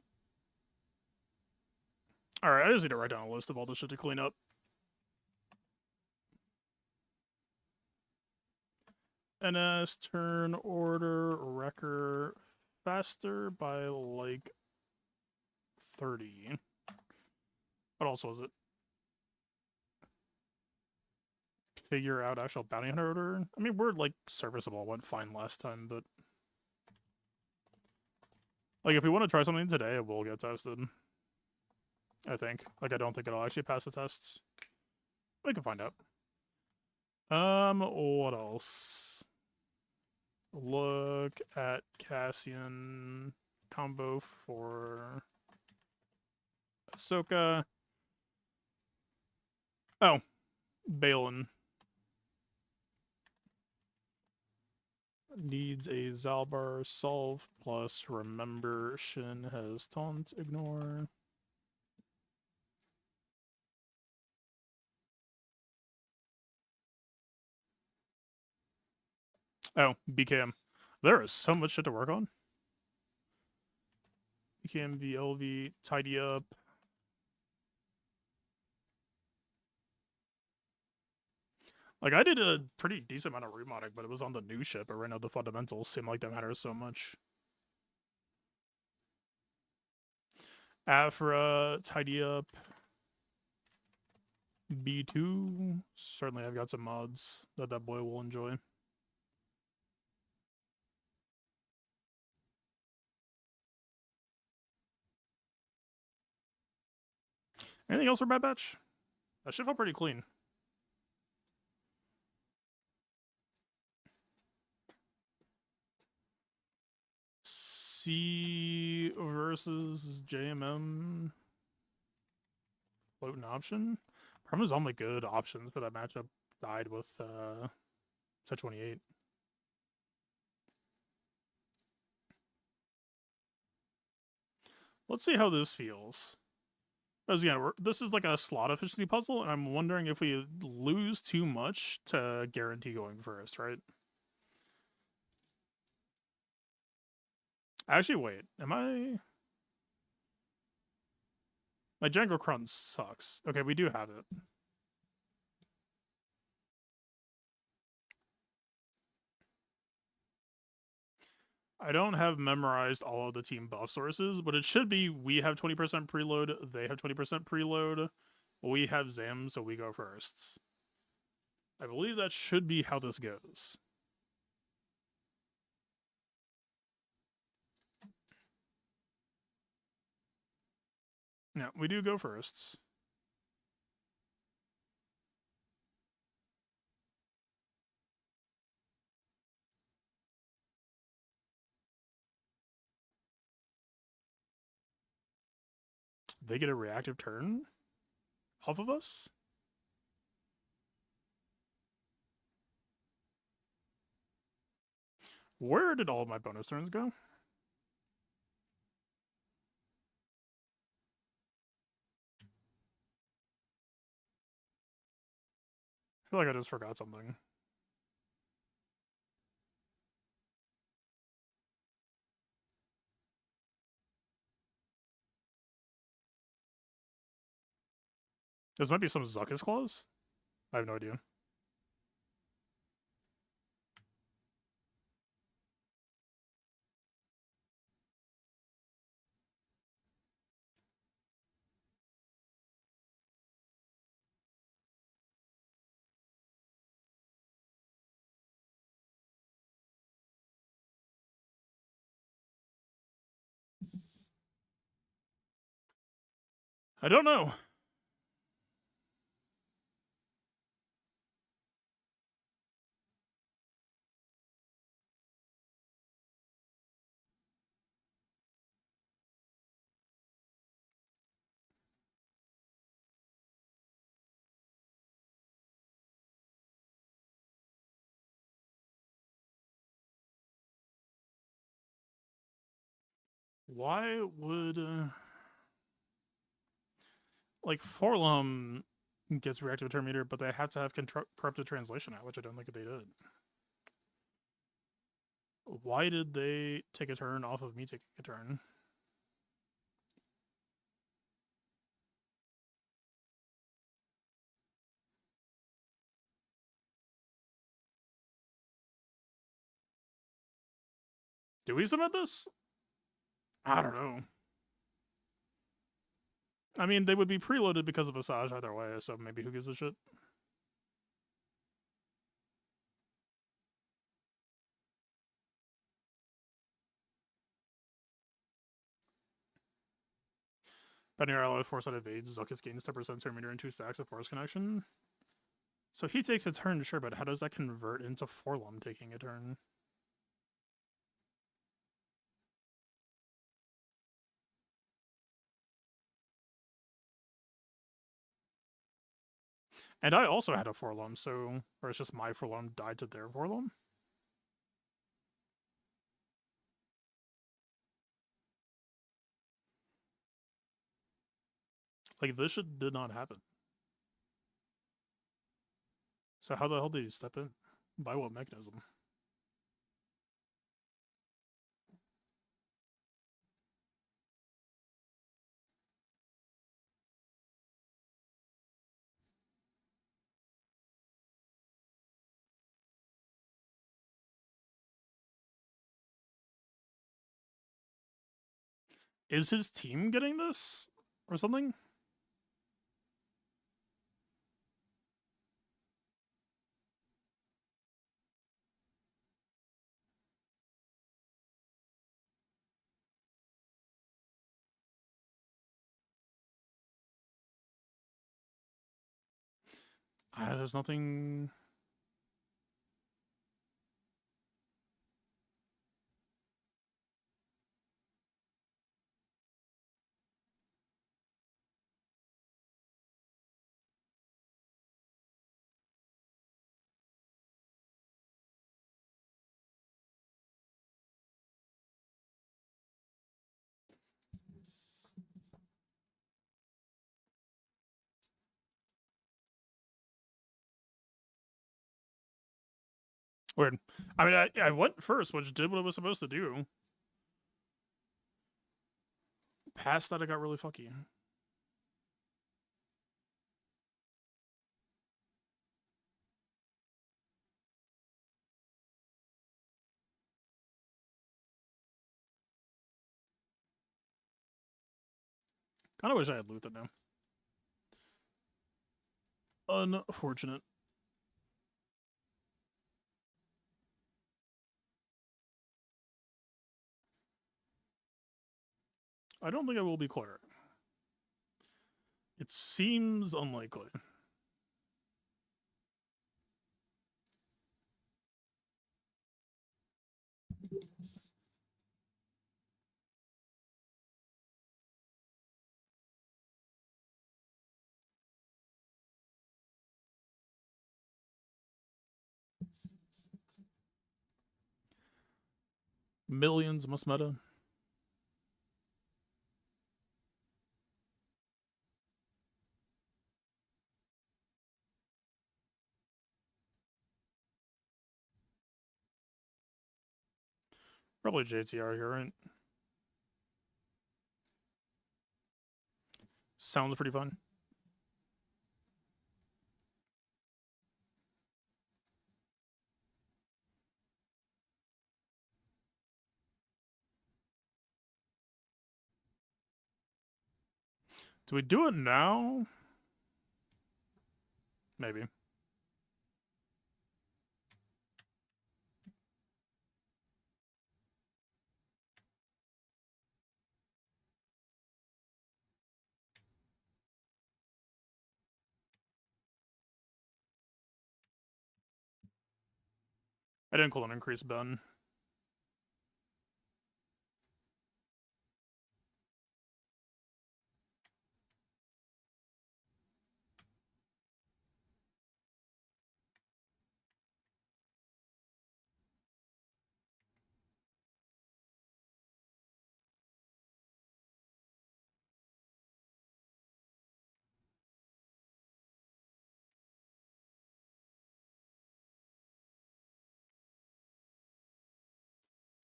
Alright, I just need to write down a list of all this shit to clean up. NS, turn order, wrecker, faster by like 30. What else was it? Figure out actual bounty hunter order. I mean, we're like serviceable. Went fine last time, but like if we want to try something today, it will get tested. I think. Like, I don't think it'll actually pass the tests. We can find out. What else? Look at Cassian combo for Ahsoka. Oh, Balin. Needs a Zalbar solve plus remember Shin has taunt ignore. Oh, BKM. There is so much shit to work on. BKM, VLV, tidy up. Like, I did a pretty decent amount of remodding, but it was on the new ship, but right now the fundamentals seem like they matter so much. Afra, tidy up. B2. Certainly I've got some mods that boy will enjoy. Anything else for Bad Batch? That shit felt pretty clean. C versus JMM. Floating option? Prema's only good options for that matchup died with Set 28. Let's see how this feels. Because again, this is like a slot efficiency puzzle, and I'm wondering if we lose too much to guarantee going first, right? Actually, wait. Am I... My Django Crun sucks. Okay, we do have it. I don't have memorized all of the team buff sources, but it should be we have 20% preload, they have 20% preload, we have Zam, so we go first. I believe that should be how this goes. Yeah, we do go first. They get a reactive turn off of us? Where did all of my bonus turns go? I feel like I just forgot something. This might be some Zuckus clause? I have no idea. I don't know. Why would... like, Forlum gets reactive turn meter, but they have to have corrupted translation out, which I don't think they did. Why did they take a turn off of me taking a turn? Do we submit this? I don't know. I mean, they would be preloaded because of Asajj either way, so maybe who gives a shit? Betting your ally with force that evades, Zuckus gains 10% to meter in 2 stacks of force connection. So he takes a turn, sure, but how does that convert into Forlum taking a turn? And I also had a Forlum, so... Or it's just my Forlum died to their Forlum? Like, this shit did not happen. So how the hell did he step in? By what mechanism? Is his team getting this? Or something? There's nothing... Weird. I mean, I went first, which did what it was supposed to do. Past that, I got really fucky. Kind of wish I had looted now. Unfortunate. I don't think I will be cleric. It seems unlikely. Millions must meta. Probably JTR here, right? Sounds pretty fun. Do we do it now? Maybe. I didn't call an increase Ben.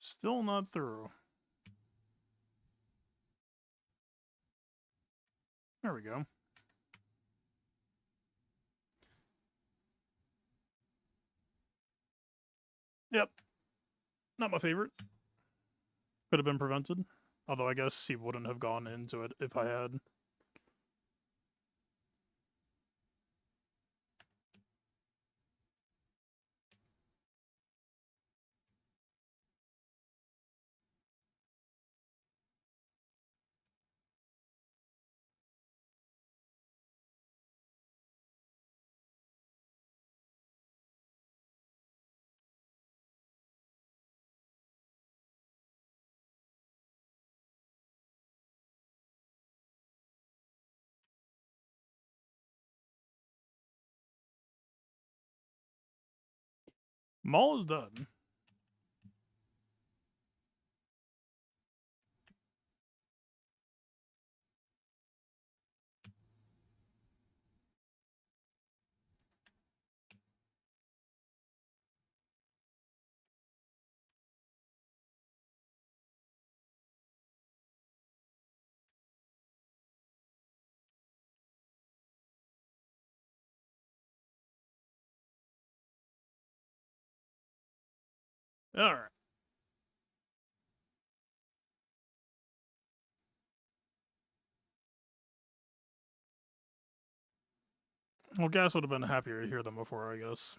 Still not through. There we go. Yep. Not my favorite. Could have been prevented. Although I guess he wouldn't have gone into it if I had. Maul is dead. Alright. Well, Gas would have been happier to hear them before, I guess.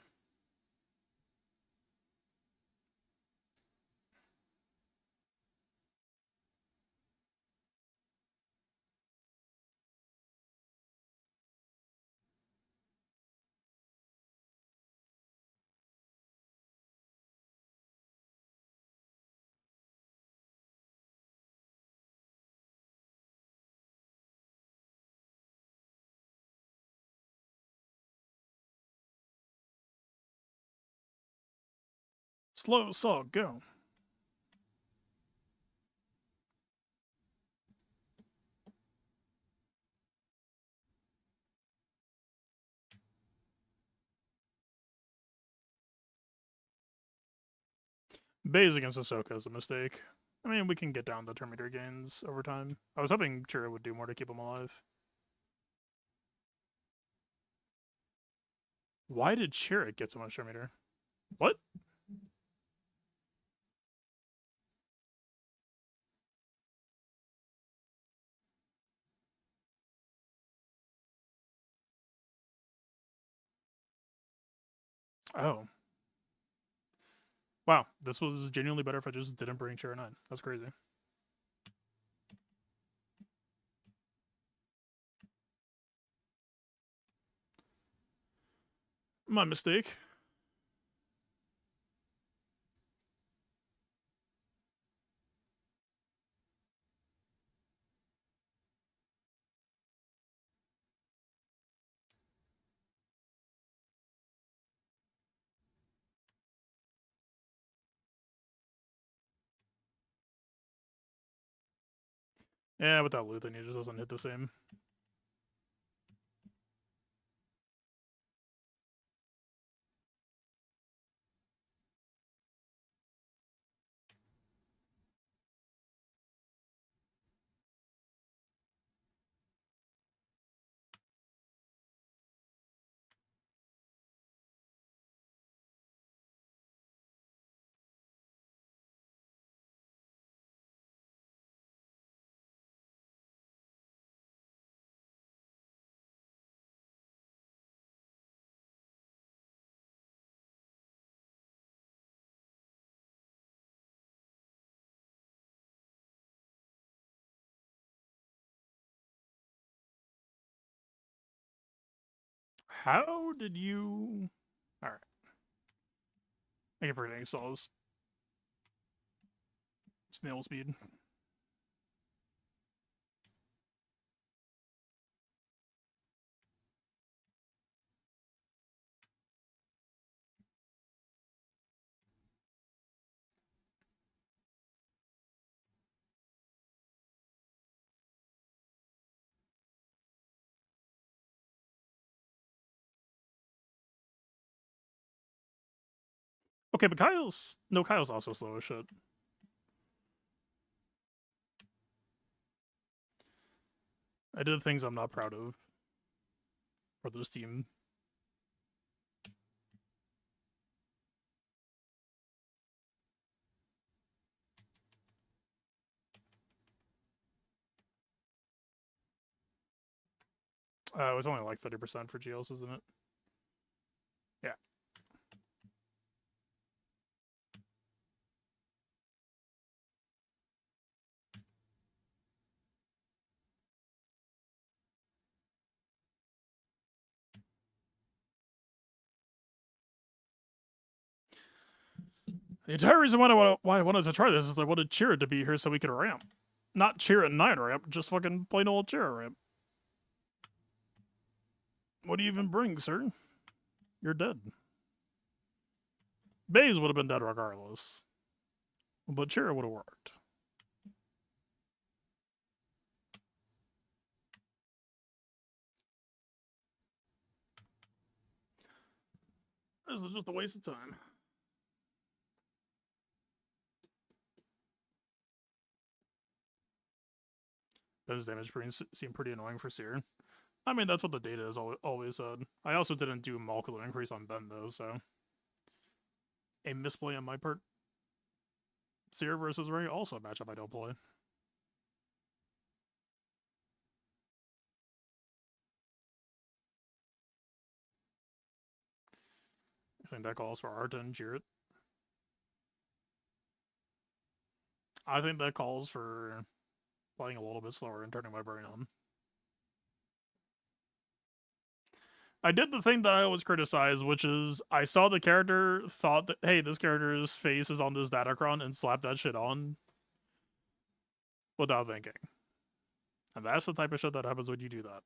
Slow saw, go. Baze against Ahsoka is a mistake. I mean, we can get down the turn meter gains over time. I was hoping Chira would do more to keep him alive. Why did Chirrut get so much turn meter? What? Oh. Wow, this was genuinely better if I just didn't bring Chirrut 9. That's crazy. My mistake. Yeah, without loot, then he just doesn't hit the same. How did you... Alright. I keep forgetting Saul's snail speed. Okay, but Kyle's... No, Kyle's also slow as shit. I did things I'm not proud of for this team. It was only like 30% for GLs, isn't it? Yeah. The entire reason why I wanted to try this is I wanted Chira to be here so we could ramp. Not Chira 9 ramp, just fucking plain old Chira ramp. What do you even bring, sir? You're dead. Baze would have been dead regardless. But Chira would have worked. This is just a waste of time. Ben's damage seemed pretty annoying for Seer. I mean, that's what the data has always said. I also didn't do molecular increase on Ben, though, so... A misplay on my part. Seer versus Ray, also a matchup I don't play. I think that calls for Arta and Jarrett. I think that calls for playing a little bit slower and turning my brain on. I did the thing that I always criticize, which is I saw the character, thought that, hey, this character's face is on this Datacron, and slapped that shit on without thinking. And that's the type of shit that happens when you do that.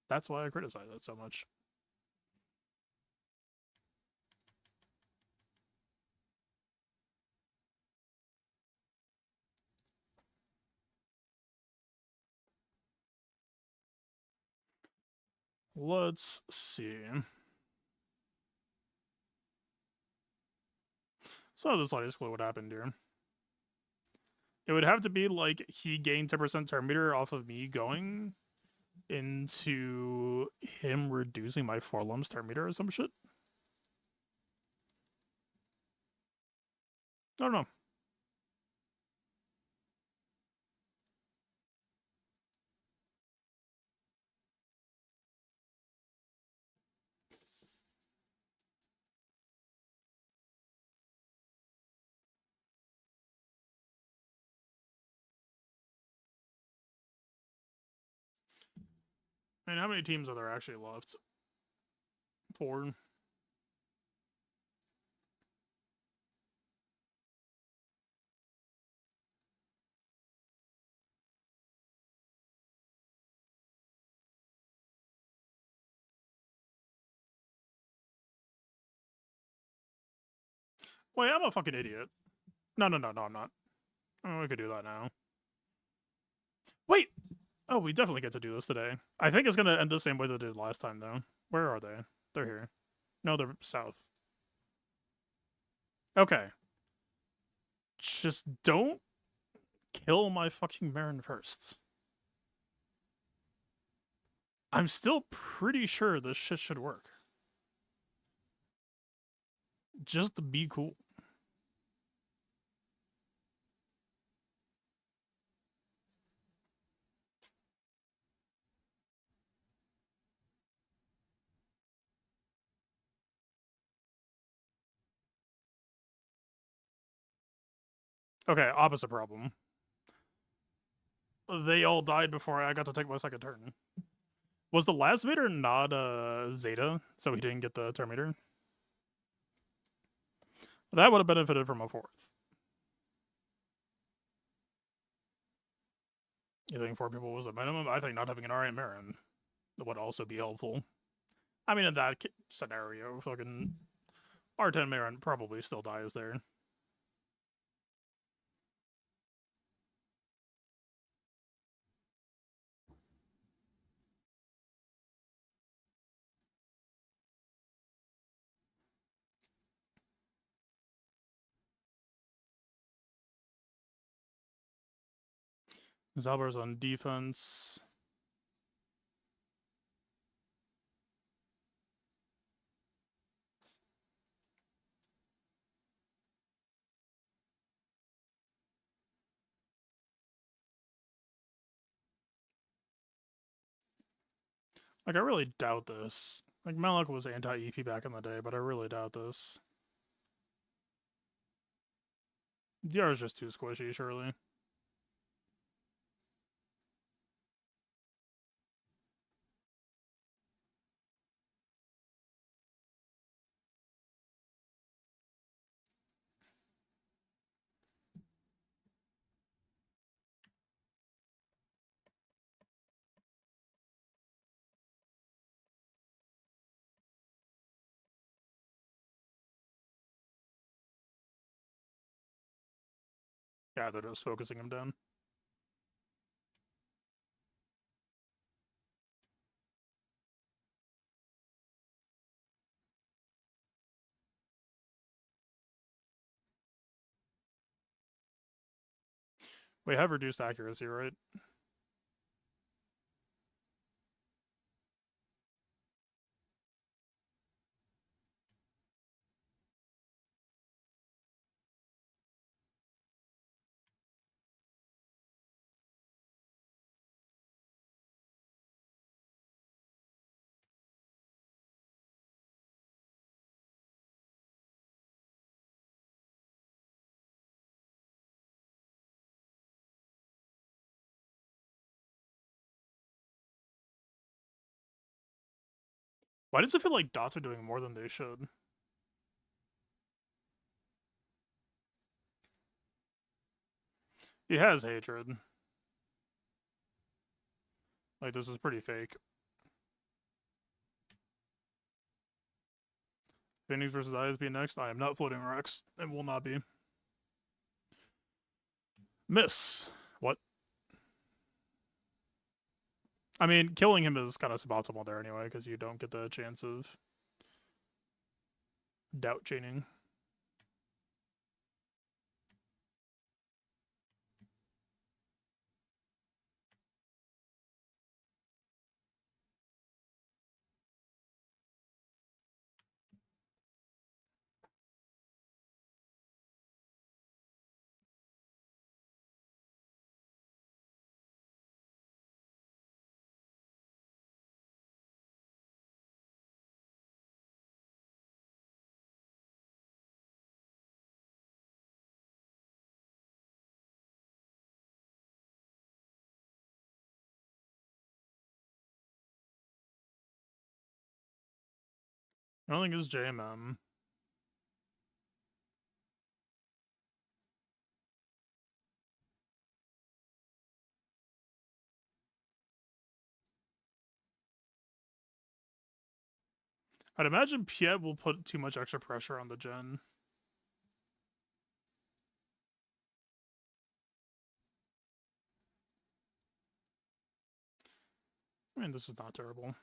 That's why I criticize it so much. Let's see. So the slightest clue what happened here. It would have to be like he gained 10% turn meter off of me going into him reducing my forelum's turn meter or some shit. I don't know. I mean, how many teams are there actually left? 4. Wait, I'm a fucking idiot. No, I'm not. Oh, we could do that now. Wait! Oh, we definitely get to do this today. I think it's gonna end the same way that it did last time, though. Where are they? They're here. No, they're south. Okay. Just don't kill my fucking Marin first. I'm still pretty sure this shit should work. Just to be cool. Okay, opposite problem. They all died before I got to take my second turn. Was the last Vader not Zeta, so he didn't get the Terminator? That would have benefited from a 4th. You think 4 people was the minimum? I think not having an Arian Marin would also be helpful. I mean, in that scenario, fucking R10 Marin probably still dies there. Zalbar's on defense. Like, I really doubt this. Like, Melek was anti-EP back in the day, but I really doubt this. DR is just too squishy, surely. Yeah, they're just focusing him down. We have reduced accuracy, right? Why does it feel like dots are doing more than they should? He has hatred. Like, this is pretty fake. Phoenix versus ISB next. I am not floating Rex. It will not be. Miss. What? I mean, killing him is kind of suboptimal there anyway, because you don't get the chance of doubt chaining. I don't think it's JMM. I'd imagine Piet will put too much extra pressure on the gen. I mean, this is not terrible.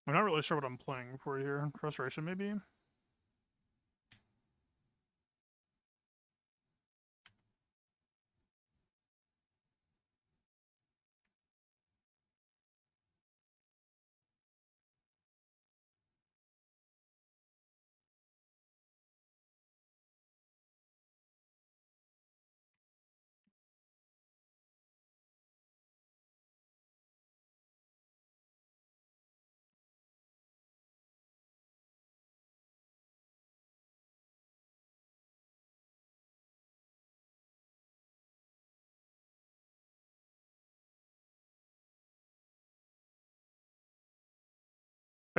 I'm not really sure what I'm playing for here. Frustration, maybe?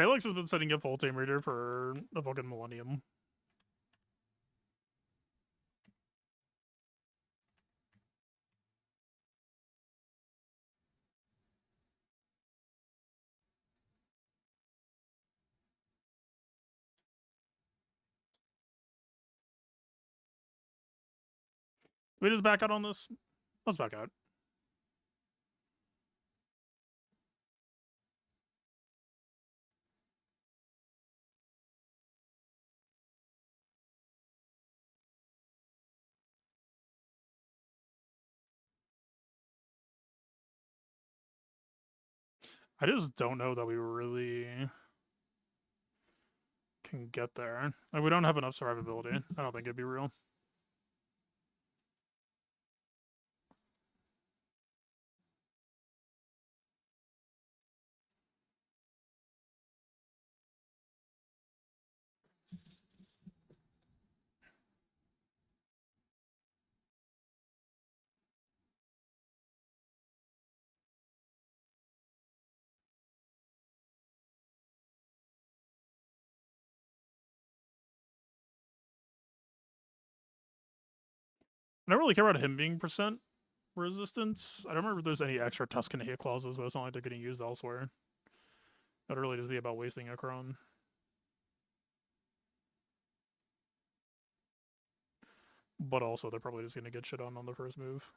Felix has been setting up full team reader for a fucking millennium. We just back out on this? Let's back out. I just don't know that we really can get there. Like, we don't have enough survivability. I don't think it'd be real. I don't really care about him being percent resistance. I don't remember if there's any extra Tuscan hit clauses, but it's not like they're getting used elsewhere. That'd really just be about wasting a Kron. But also, they're probably just gonna get shit on the first move.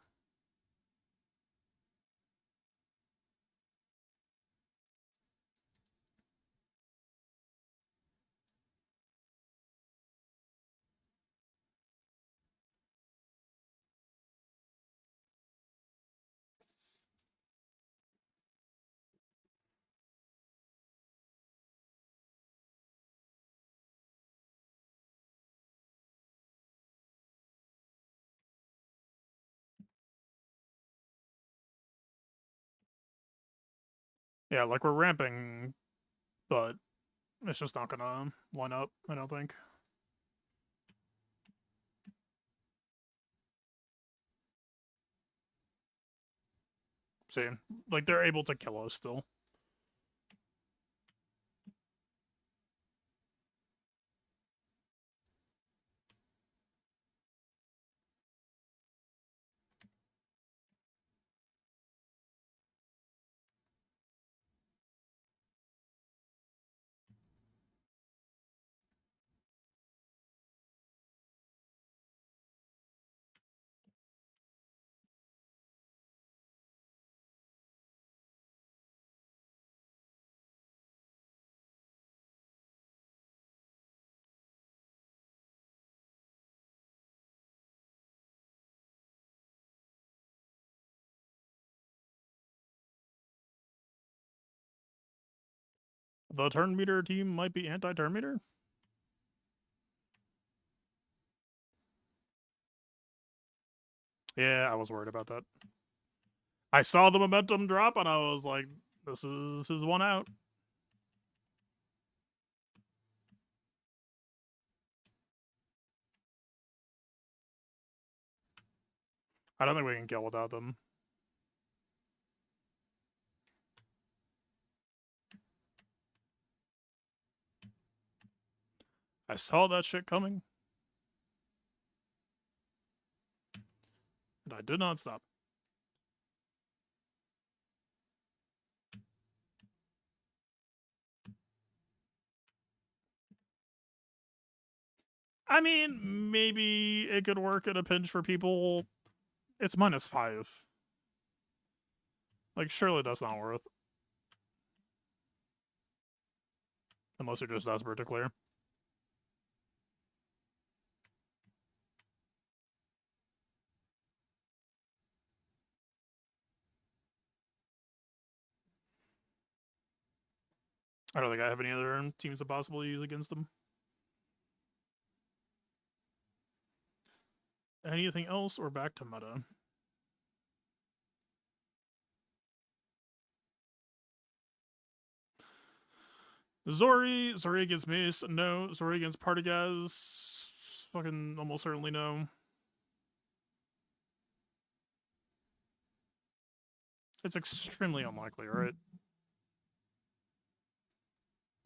Yeah, like, we're ramping, but it's just not gonna line up, I don't think. See, like, they're able to kill us still. The turn meter team might be anti-turn meter? Yeah, I was worried about that. I saw the momentum drop and I was like, this is one out. I don't think we can kill without them. I saw that shit coming. And I did not stop. I mean, maybe it could work at a pinch for people. It's -5. Like, surely that's not worth. Unless you're just desperate to clear. I don't think I have any other teams to possibly use against them. Anything else or back to meta? Zori against Mace, no. Zori against Partagas, fucking almost certainly no. It's extremely unlikely, right?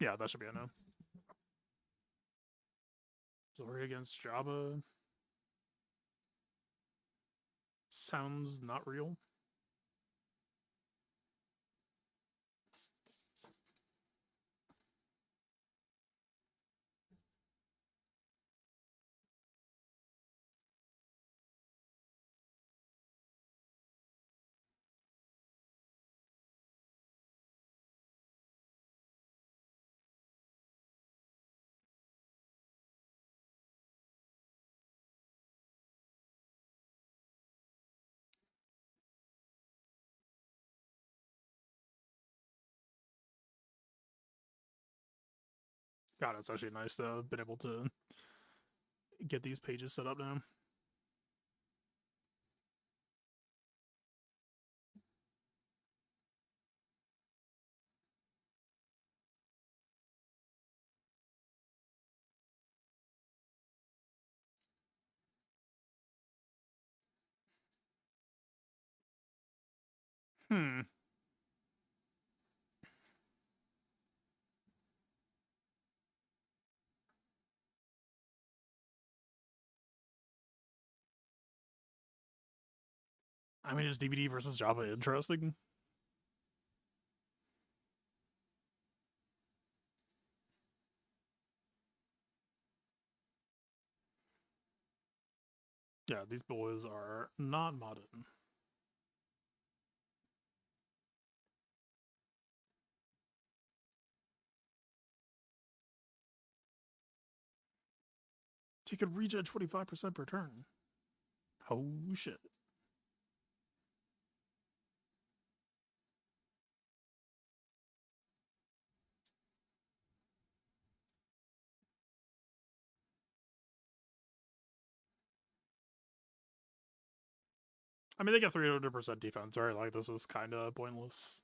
Yeah, that should be a no. Zori against Jabba. Sounds not real. God, it's actually nice to have been able to get these pages set up now. Hmm. I mean, is DVD versus Java interesting? Yeah, these boys are not modern. He could regen 25% per turn. Oh shit. I mean, they get 300% defense, right? Like, this is kind of pointless.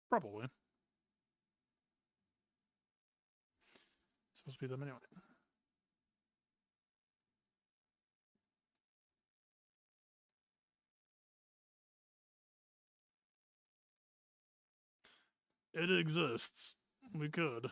Probably. It's supposed to be them anyway. It exists. We could.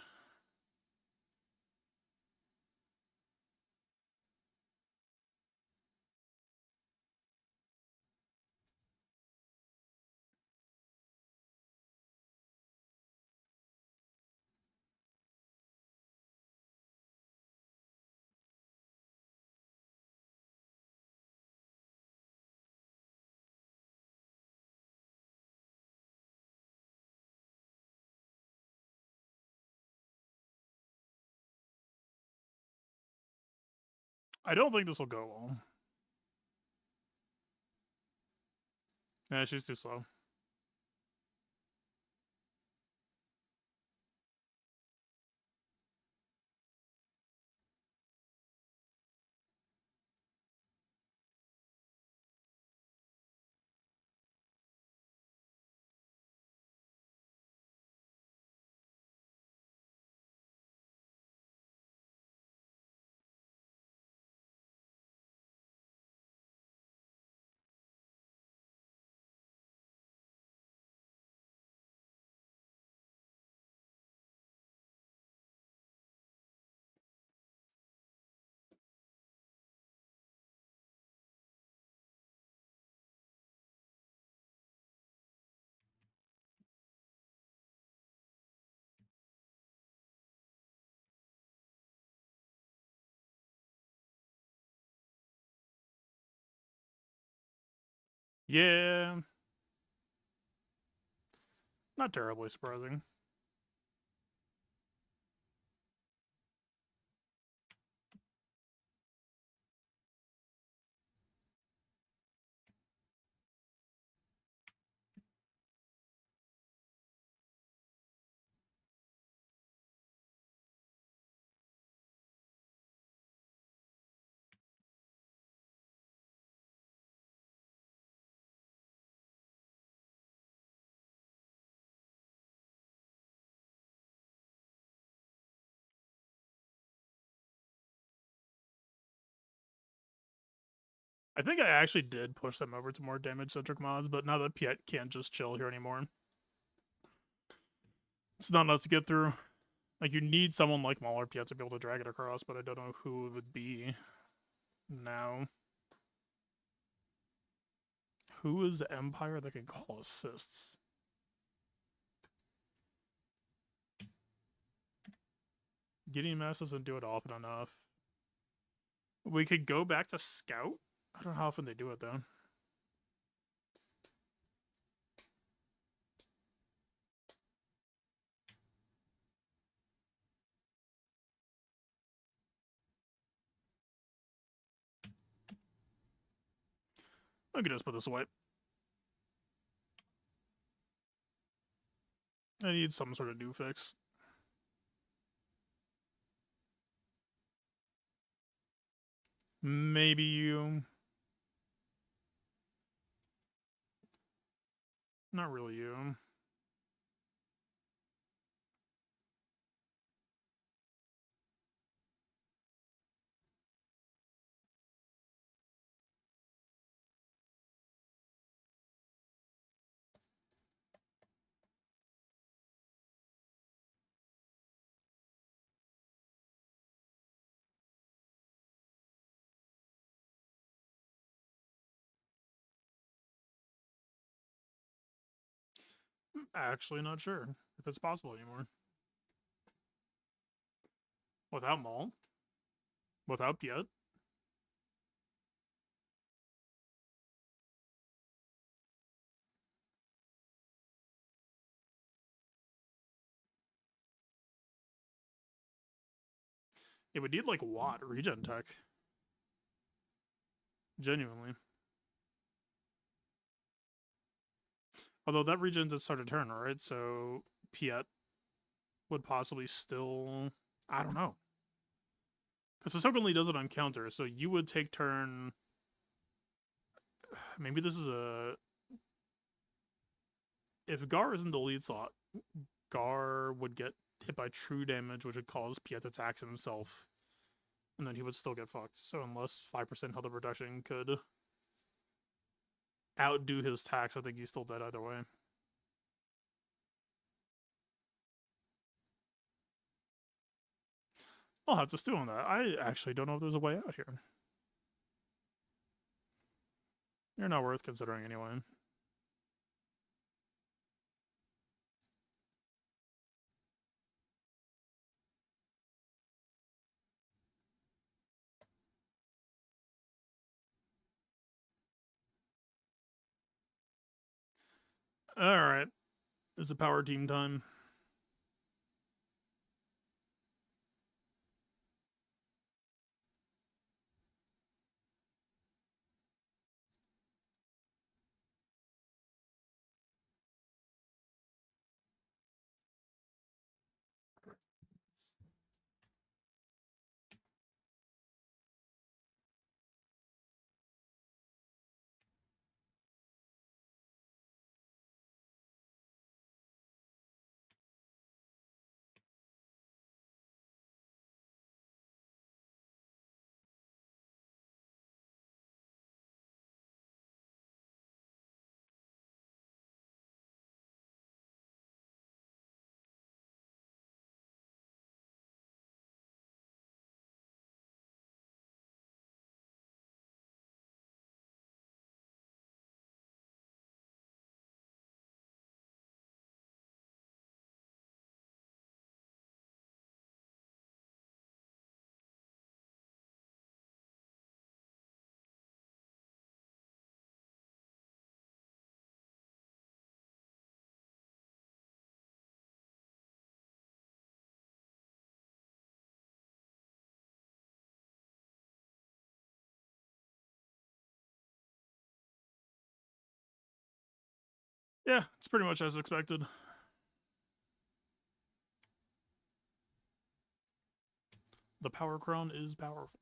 I don't think this will go well. Yeah, she's too slow. Yeah. Not terribly surprising. I think I actually did push them over to more damage-centric mods, but now that Piet can't just chill here anymore, it's not enough to get through. Like, you need someone like Mauler Piet to be able to drag it across, but I don't know who it would be now. Who is Empire that can call assists? Gideon Mass doesn't do it often enough. We could go back to Scout. I don't know how often they do it, though. I could just put this away. I need some sort of new fix. Maybe you. Not really you. Actually, not sure if it's possible anymore. Without Maul? Without Piet? It would need like Watt regen tech. Genuinely. Although that regen's at start of turn, right? So Piet would possibly still. I don't know. Because Ahsoka only does it on counter, so you would take turn. Maybe this is a. If Gar is in the lead slot, Gar would get hit by true damage, which would cause Piet to tax himself. And then he would still get fucked. So unless 5% health reduction could outdo his tax, I think he's still dead either way. I'll have to stew on that. I actually don't know if there's a way out here. You're not worth considering anyway. Alright. It's a power team time. Yeah, it's pretty much as expected. The power crown is powerful.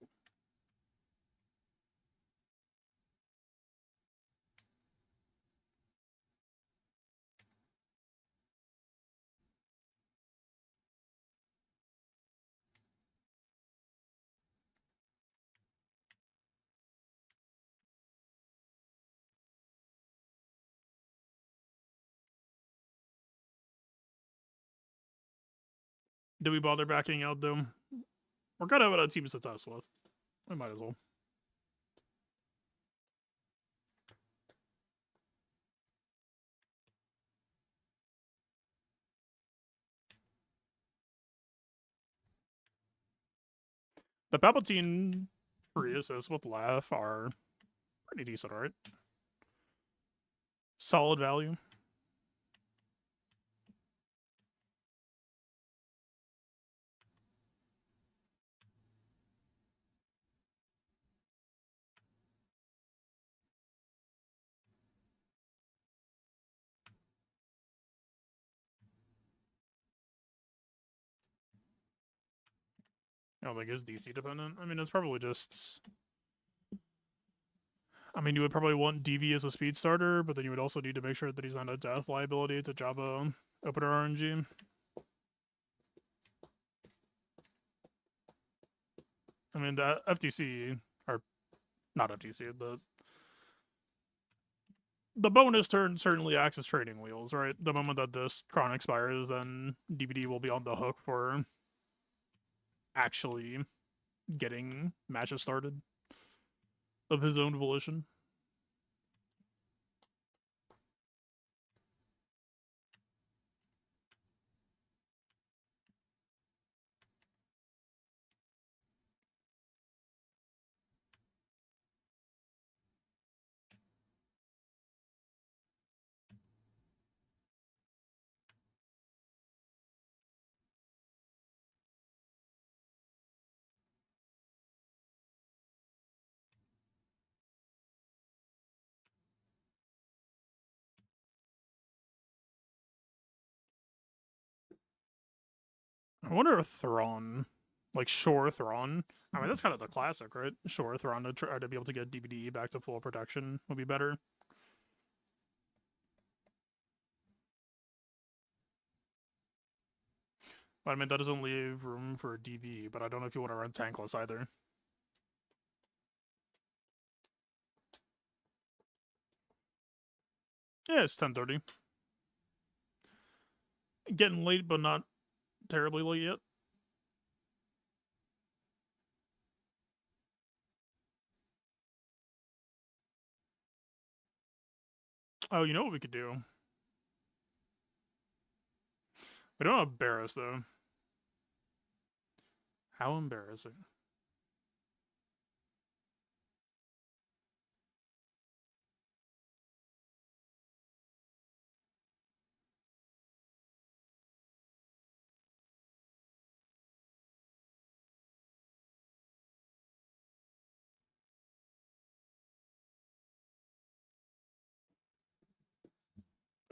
Do we bother backing out, though? We're kind of out of teams to test with. We might as well. The Palpatine free assists with Laugh are pretty decent, right? Solid value. I don't think it's DC dependent. I mean, it's probably just... I mean, you would probably want DV as a speed starter, but then you would also need to make sure that he's not a death liability to Jabba opener RNG. I mean, the FTC, or not FTC, the bonus turn certainly acts as training wheels, right? The moment that this Chron expires, then DVD will be on the hook for actually getting matches started of his own volition. I wonder if Thrawn, like Shore Thrawn, I mean, that's kind of the classic, right? Shore Thrawn to try to be able to get DVD back to full protection would be better. But I mean, that doesn't leave room for DV, but I don't know if you want to run tankless either. Yeah, it's 10:30. Getting late, but not terribly late yet. Oh, you know what we could do? We don't have Barris, though. How embarrassing.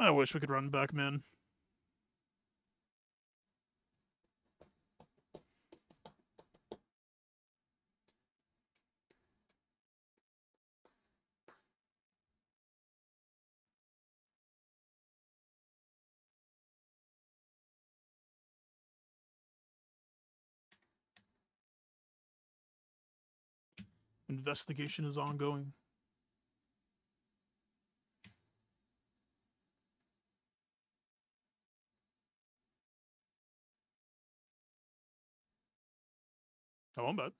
I wish we could run back, man. Investigation is ongoing. Oh, I'm bad.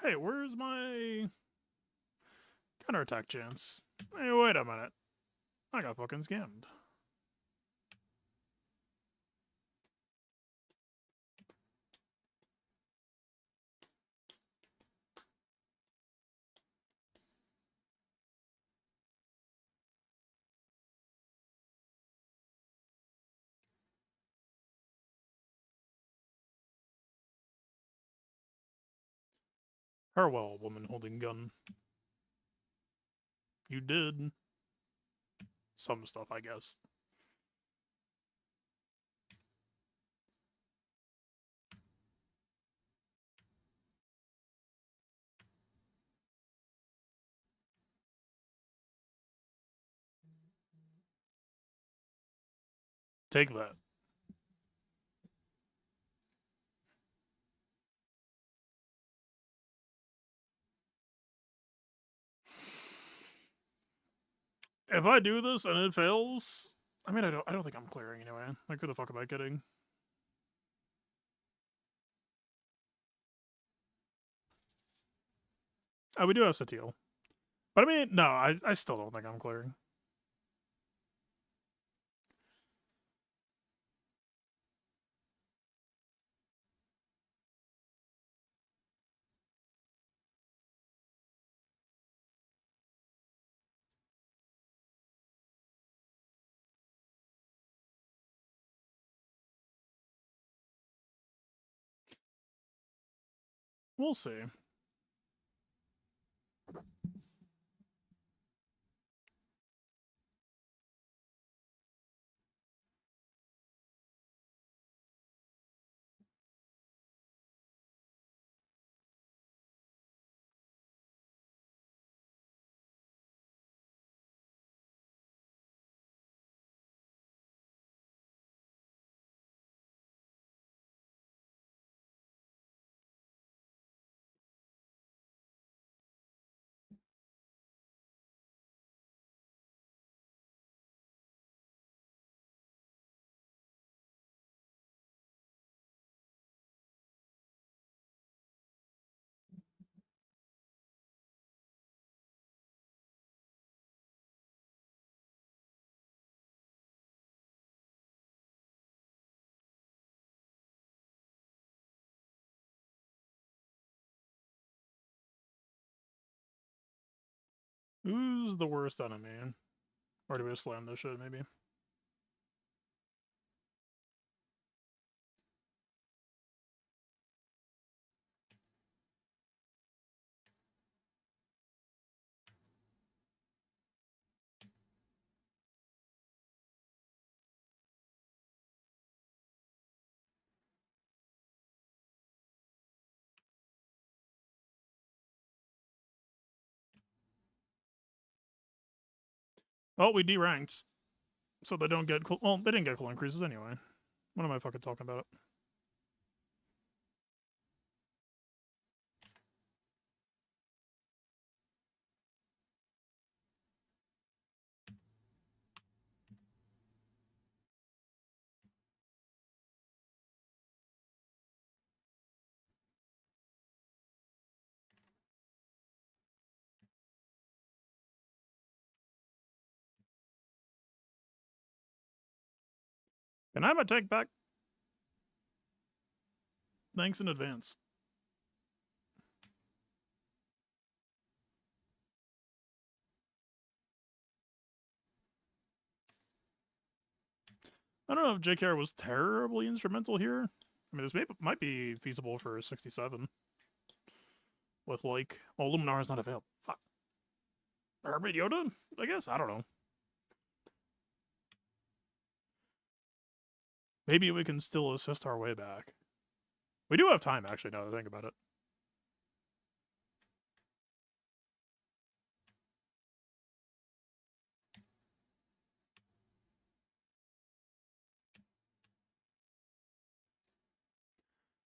Hey, where's my counterattack chance? Hey, wait a minute. I got fucking scammed. Harwell, woman holding gun. You did. Some stuff, I guess. Take that. If I do this and it fails, I mean, I don't think I'm clearing anyway. Like, who the fuck am I kidding? Oh, we do have Satil. But I mean, no, I still don't think I'm clearing. We'll see. Who's the worst enemy? Or do we just slam this shit, maybe? Well, we deranked. So they don't get cool. Well, they didn't get cool increases anyway. What am I fucking talking about? Can I have a take back? Thanks in advance. I don't know if JKR was terribly instrumental here. I mean, this might be feasible for 67. With, like, well, Luminar is not available. Fuck. Hermit Yoda? I guess? I don't know. Maybe we can still assist our way back. We do have time, actually, now that I think about it.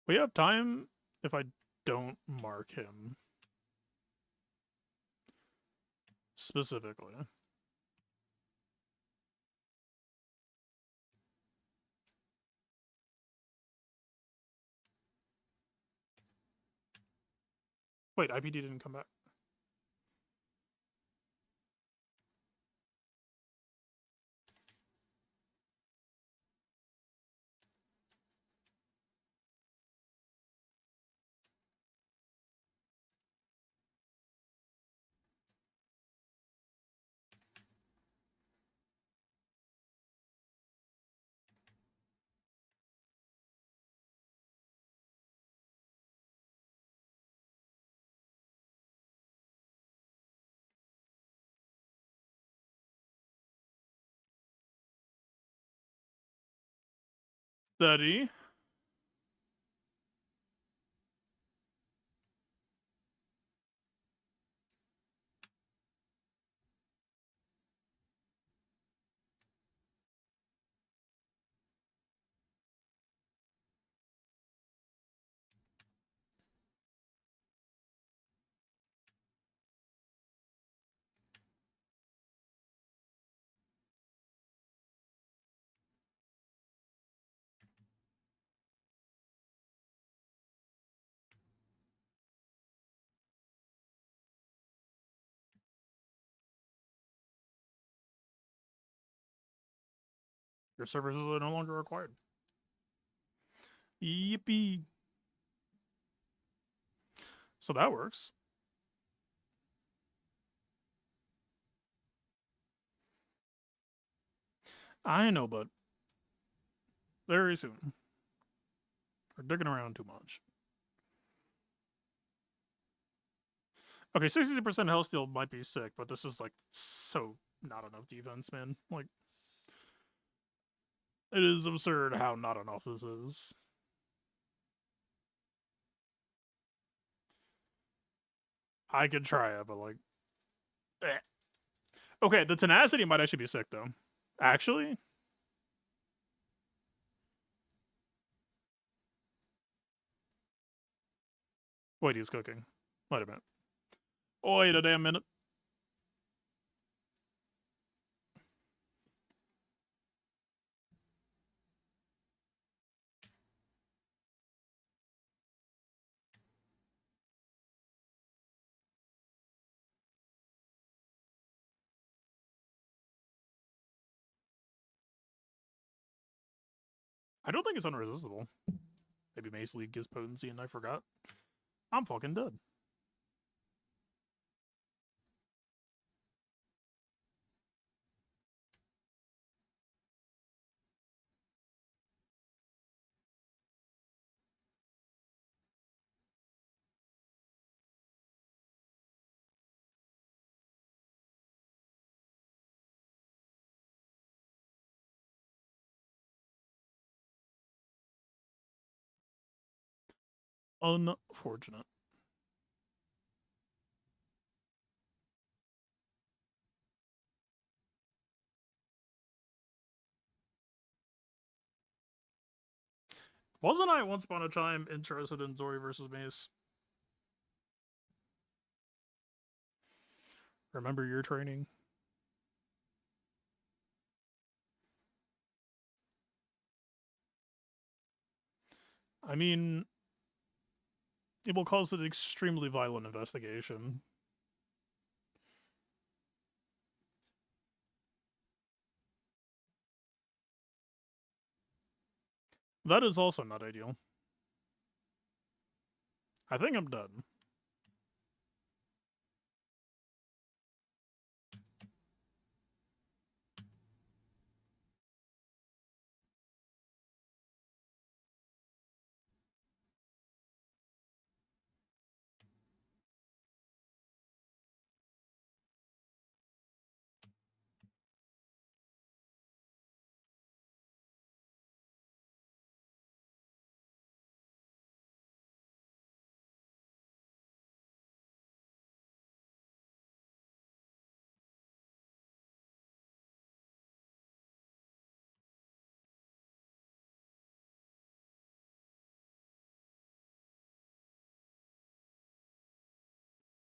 We have time if I don't mark him. Specifically. Wait, IPD didn't come back. Steady. Your services are no longer required. Yippee. So that works. I know, but very soon. We're digging around too much. Okay, 60% health steal might be sick, but this is like so not enough defense, man. Like, it is absurd how not enough this is. I could try it, but like, eh. Okay, the tenacity might actually be sick though. Actually, wait, he's cooking. Wait a minute. Wait a damn minute. I don't think it's unresistible. Maybe Mace League gives potency and I forgot. I'm fucking dead. Unfortunate. Wasn't I once upon a time interested in Zori versus Mace? Remember your training? I mean, it will cause an extremely violent investigation. That is also not ideal. I think I'm done.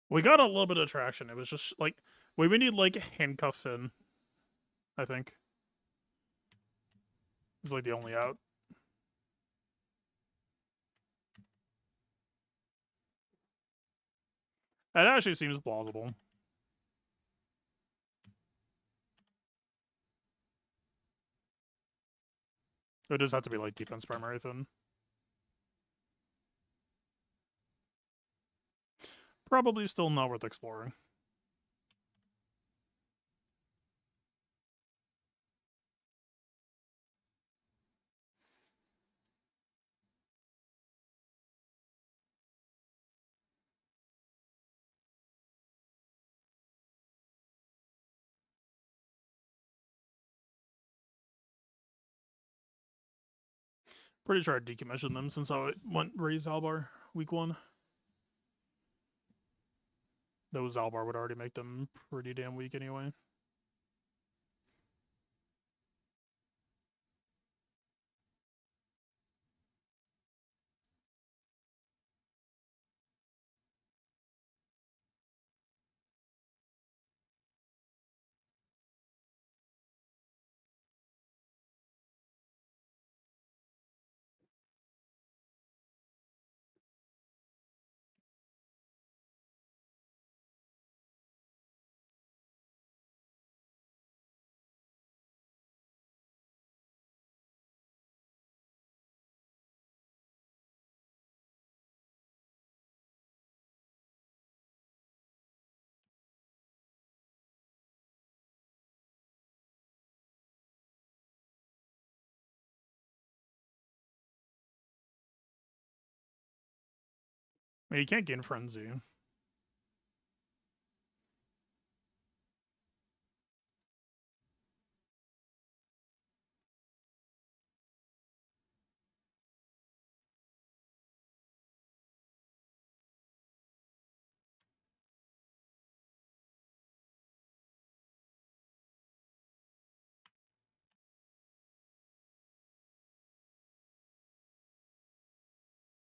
We got a little bit of traction. It was just like we need like handcuff Finn. I think it's like the only out. That actually seems plausible. It does have to be like defense primary Finn. Probably still not worth exploring. Pretty sure I decommissioned them since I went raise Albar week 1. Those Albar would already make them pretty damn weak anyway. I mean, you can't gain Frenzy.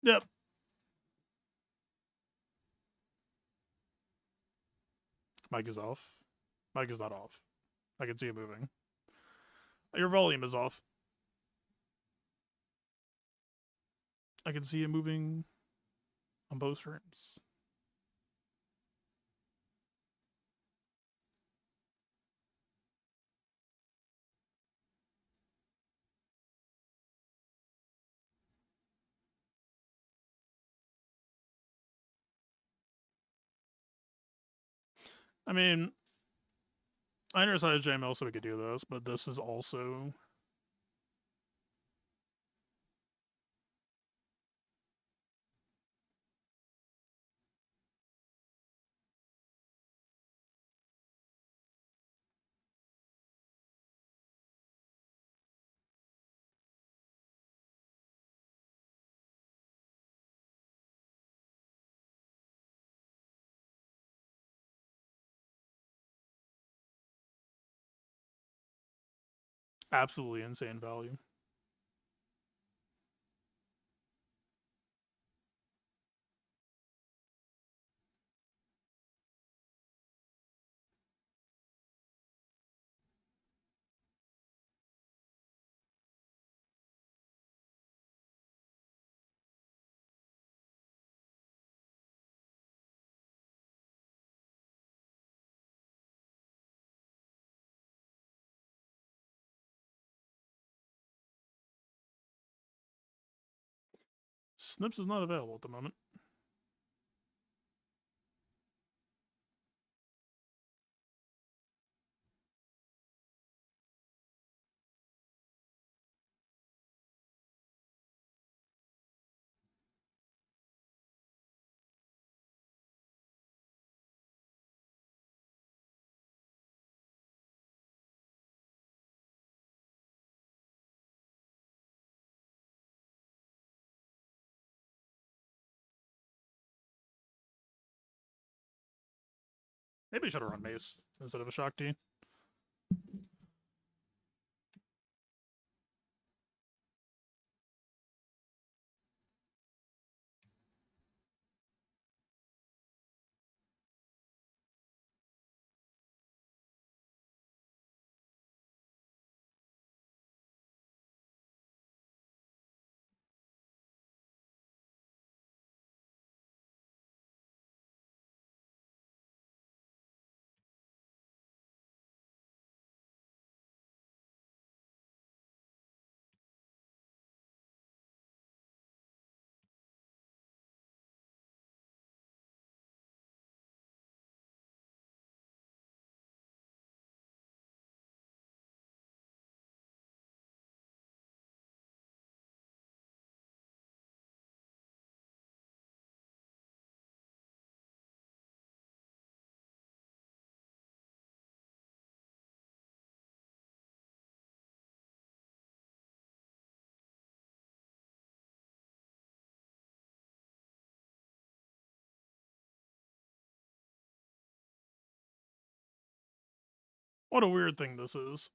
Yep. Mic is off. Mic is not off. I can see it moving. Your volume is off. I can see it moving on both streams. I mean, I undersized JML so we could do this, but this is also... absolutely insane value. Snips is not available at the moment. Maybe I should have run Mace instead of a Shock T. What a weird thing this is.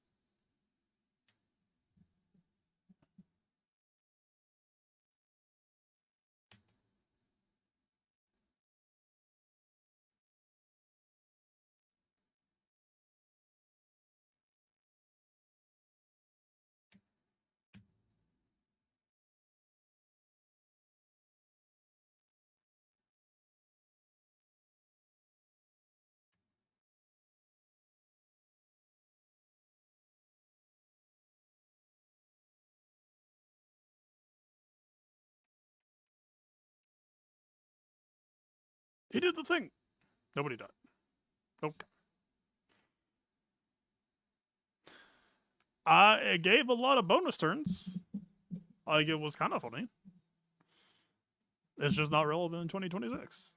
He did the thing. Nobody died. Okay. It gave a lot of bonus turns. Like, it was kind of funny. It's just not relevant in 2026.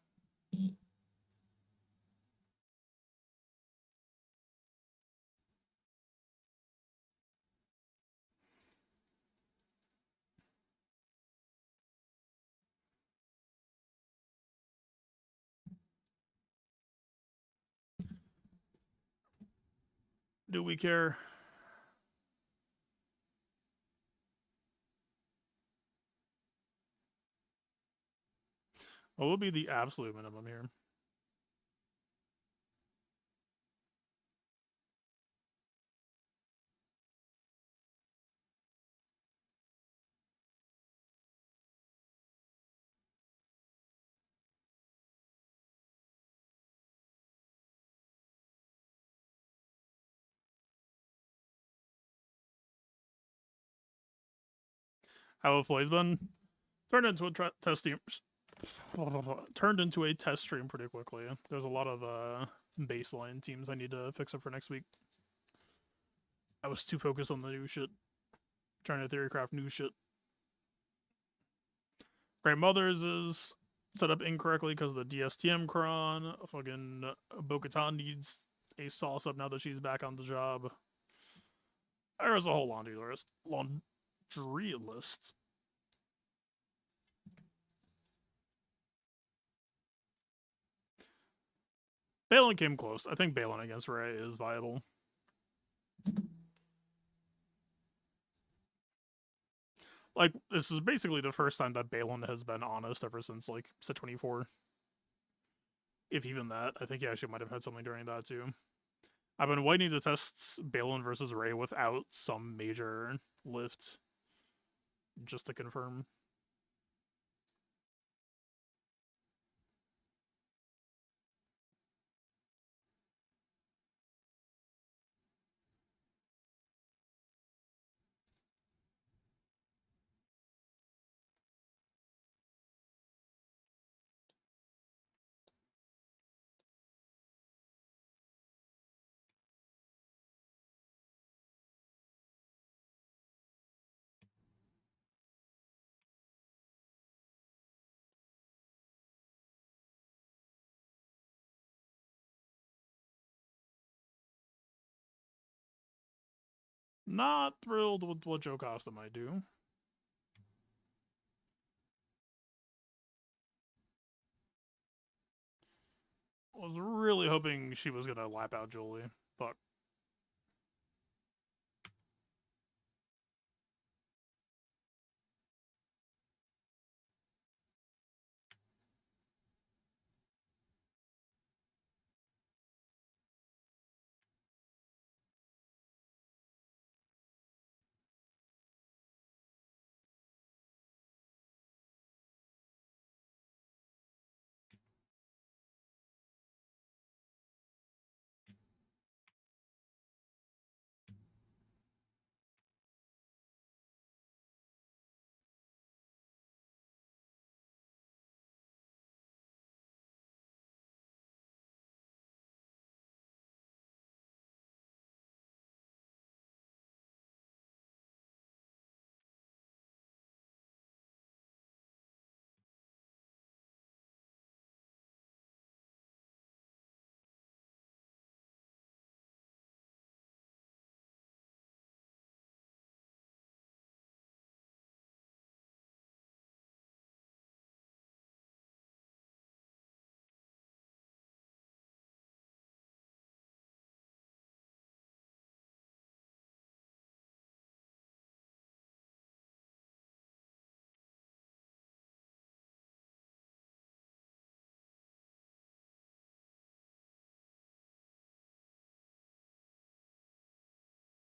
Do we care? What would be the absolute minimum here? How have plays been? Turned into a test stream. Turned into a test stream pretty quickly. There's a lot of baseline teams I need to fix up for next week. I was too focused on the new shit. Trying to theorycraft new shit. Great Mothers is set up incorrectly because of the DSTM cron. Fucking Bo-Katan needs a sauce up now that she's back on the job. There's a whole laundry list. Balin came close. I think Balin against Ray is viable. Like, this is basically the first time that Balin has been honest ever since, like, set 24. If even that. I think he actually might have had something during that, too. I've been waiting to test Balin versus Ray without some major lift. Just to confirm. Not thrilled with what Jocasta might do. I was really hoping she was gonna lap out Julie. Fuck.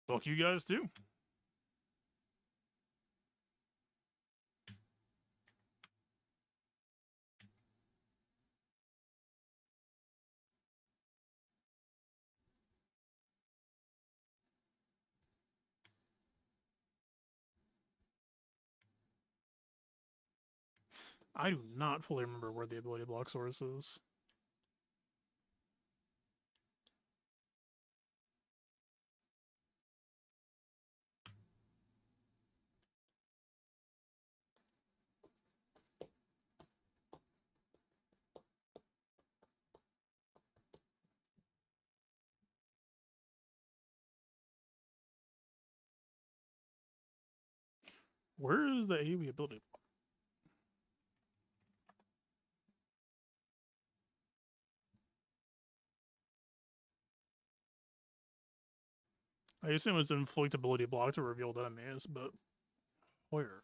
Fuck you guys too. I do not fully remember where the ability block source is. Where is the AoE ability? I assume it's inflict ability block to revealed enemies, but where?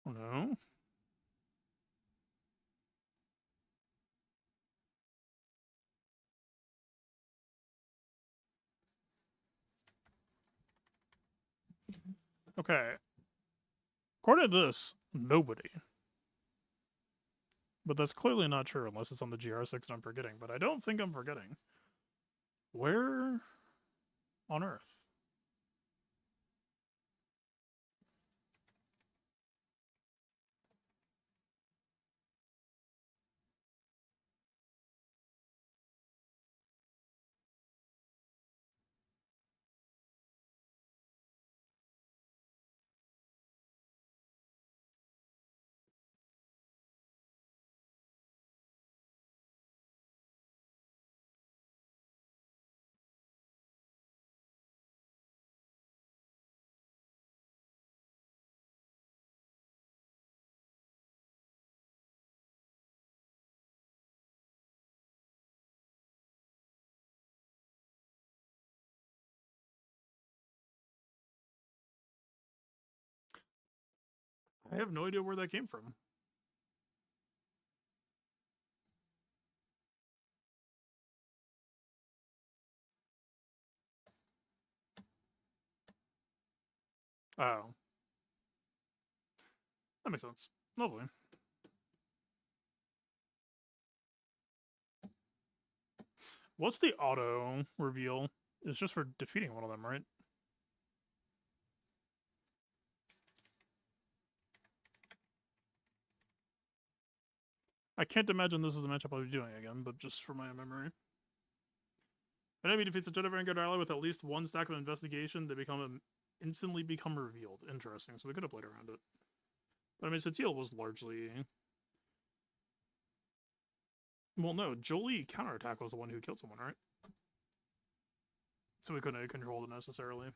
Oh no. Okay. According to this, nobody. But that's clearly not true unless it's on the GR6 and I'm forgetting. But I don't think I'm forgetting. Where on Earth? I have no idea where that came from. Oh. That makes sense. Lovely. What's the auto reveal? It's just for defeating one of them, right? I can't imagine this is a matchup I'll be doing again, but just for my memory. An enemy defeats a Jedi Vanguard ally with at least one stack of investigation, they instantly become revealed. Interesting, so we could have played around it. But I mean, Satil was largely... Well, no, Jolie counterattack was the one who killed someone, right? So we couldn't have controlled it necessarily.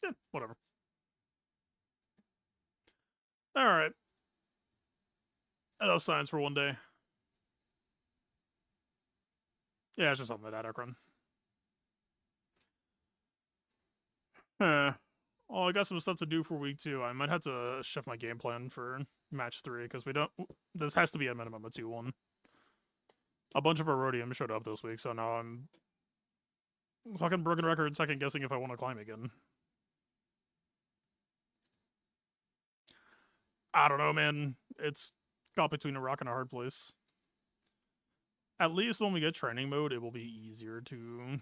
Yeah, whatever. Alright. Enough science for one day. Yeah, it's just on the data run. Well, I got some stuff to do for week 2. I might have to shift my game plan for match 3, because we don't... This has to be a minimum of 2-1. A bunch of our Rhodium showed up this week, so now I'm... fucking broken record second guessing if I want to climb again. I don't know, man. It's got between a rock and a hard place. At least when we get training mode, it will be easier to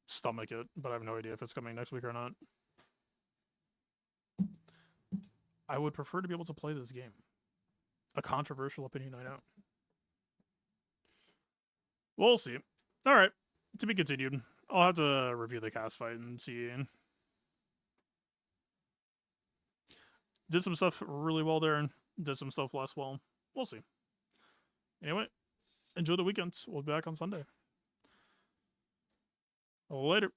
stomach it, but I have no idea if it's coming next week or not. I would prefer to be able to play this game. A controversial opinion, I know. We'll see. Alright, to be continued. I'll have to review the cast fight and see. Did some stuff really well there, and did some stuff less well. We'll see. Anyway, enjoy the weekend. We'll be back on Sunday. Later.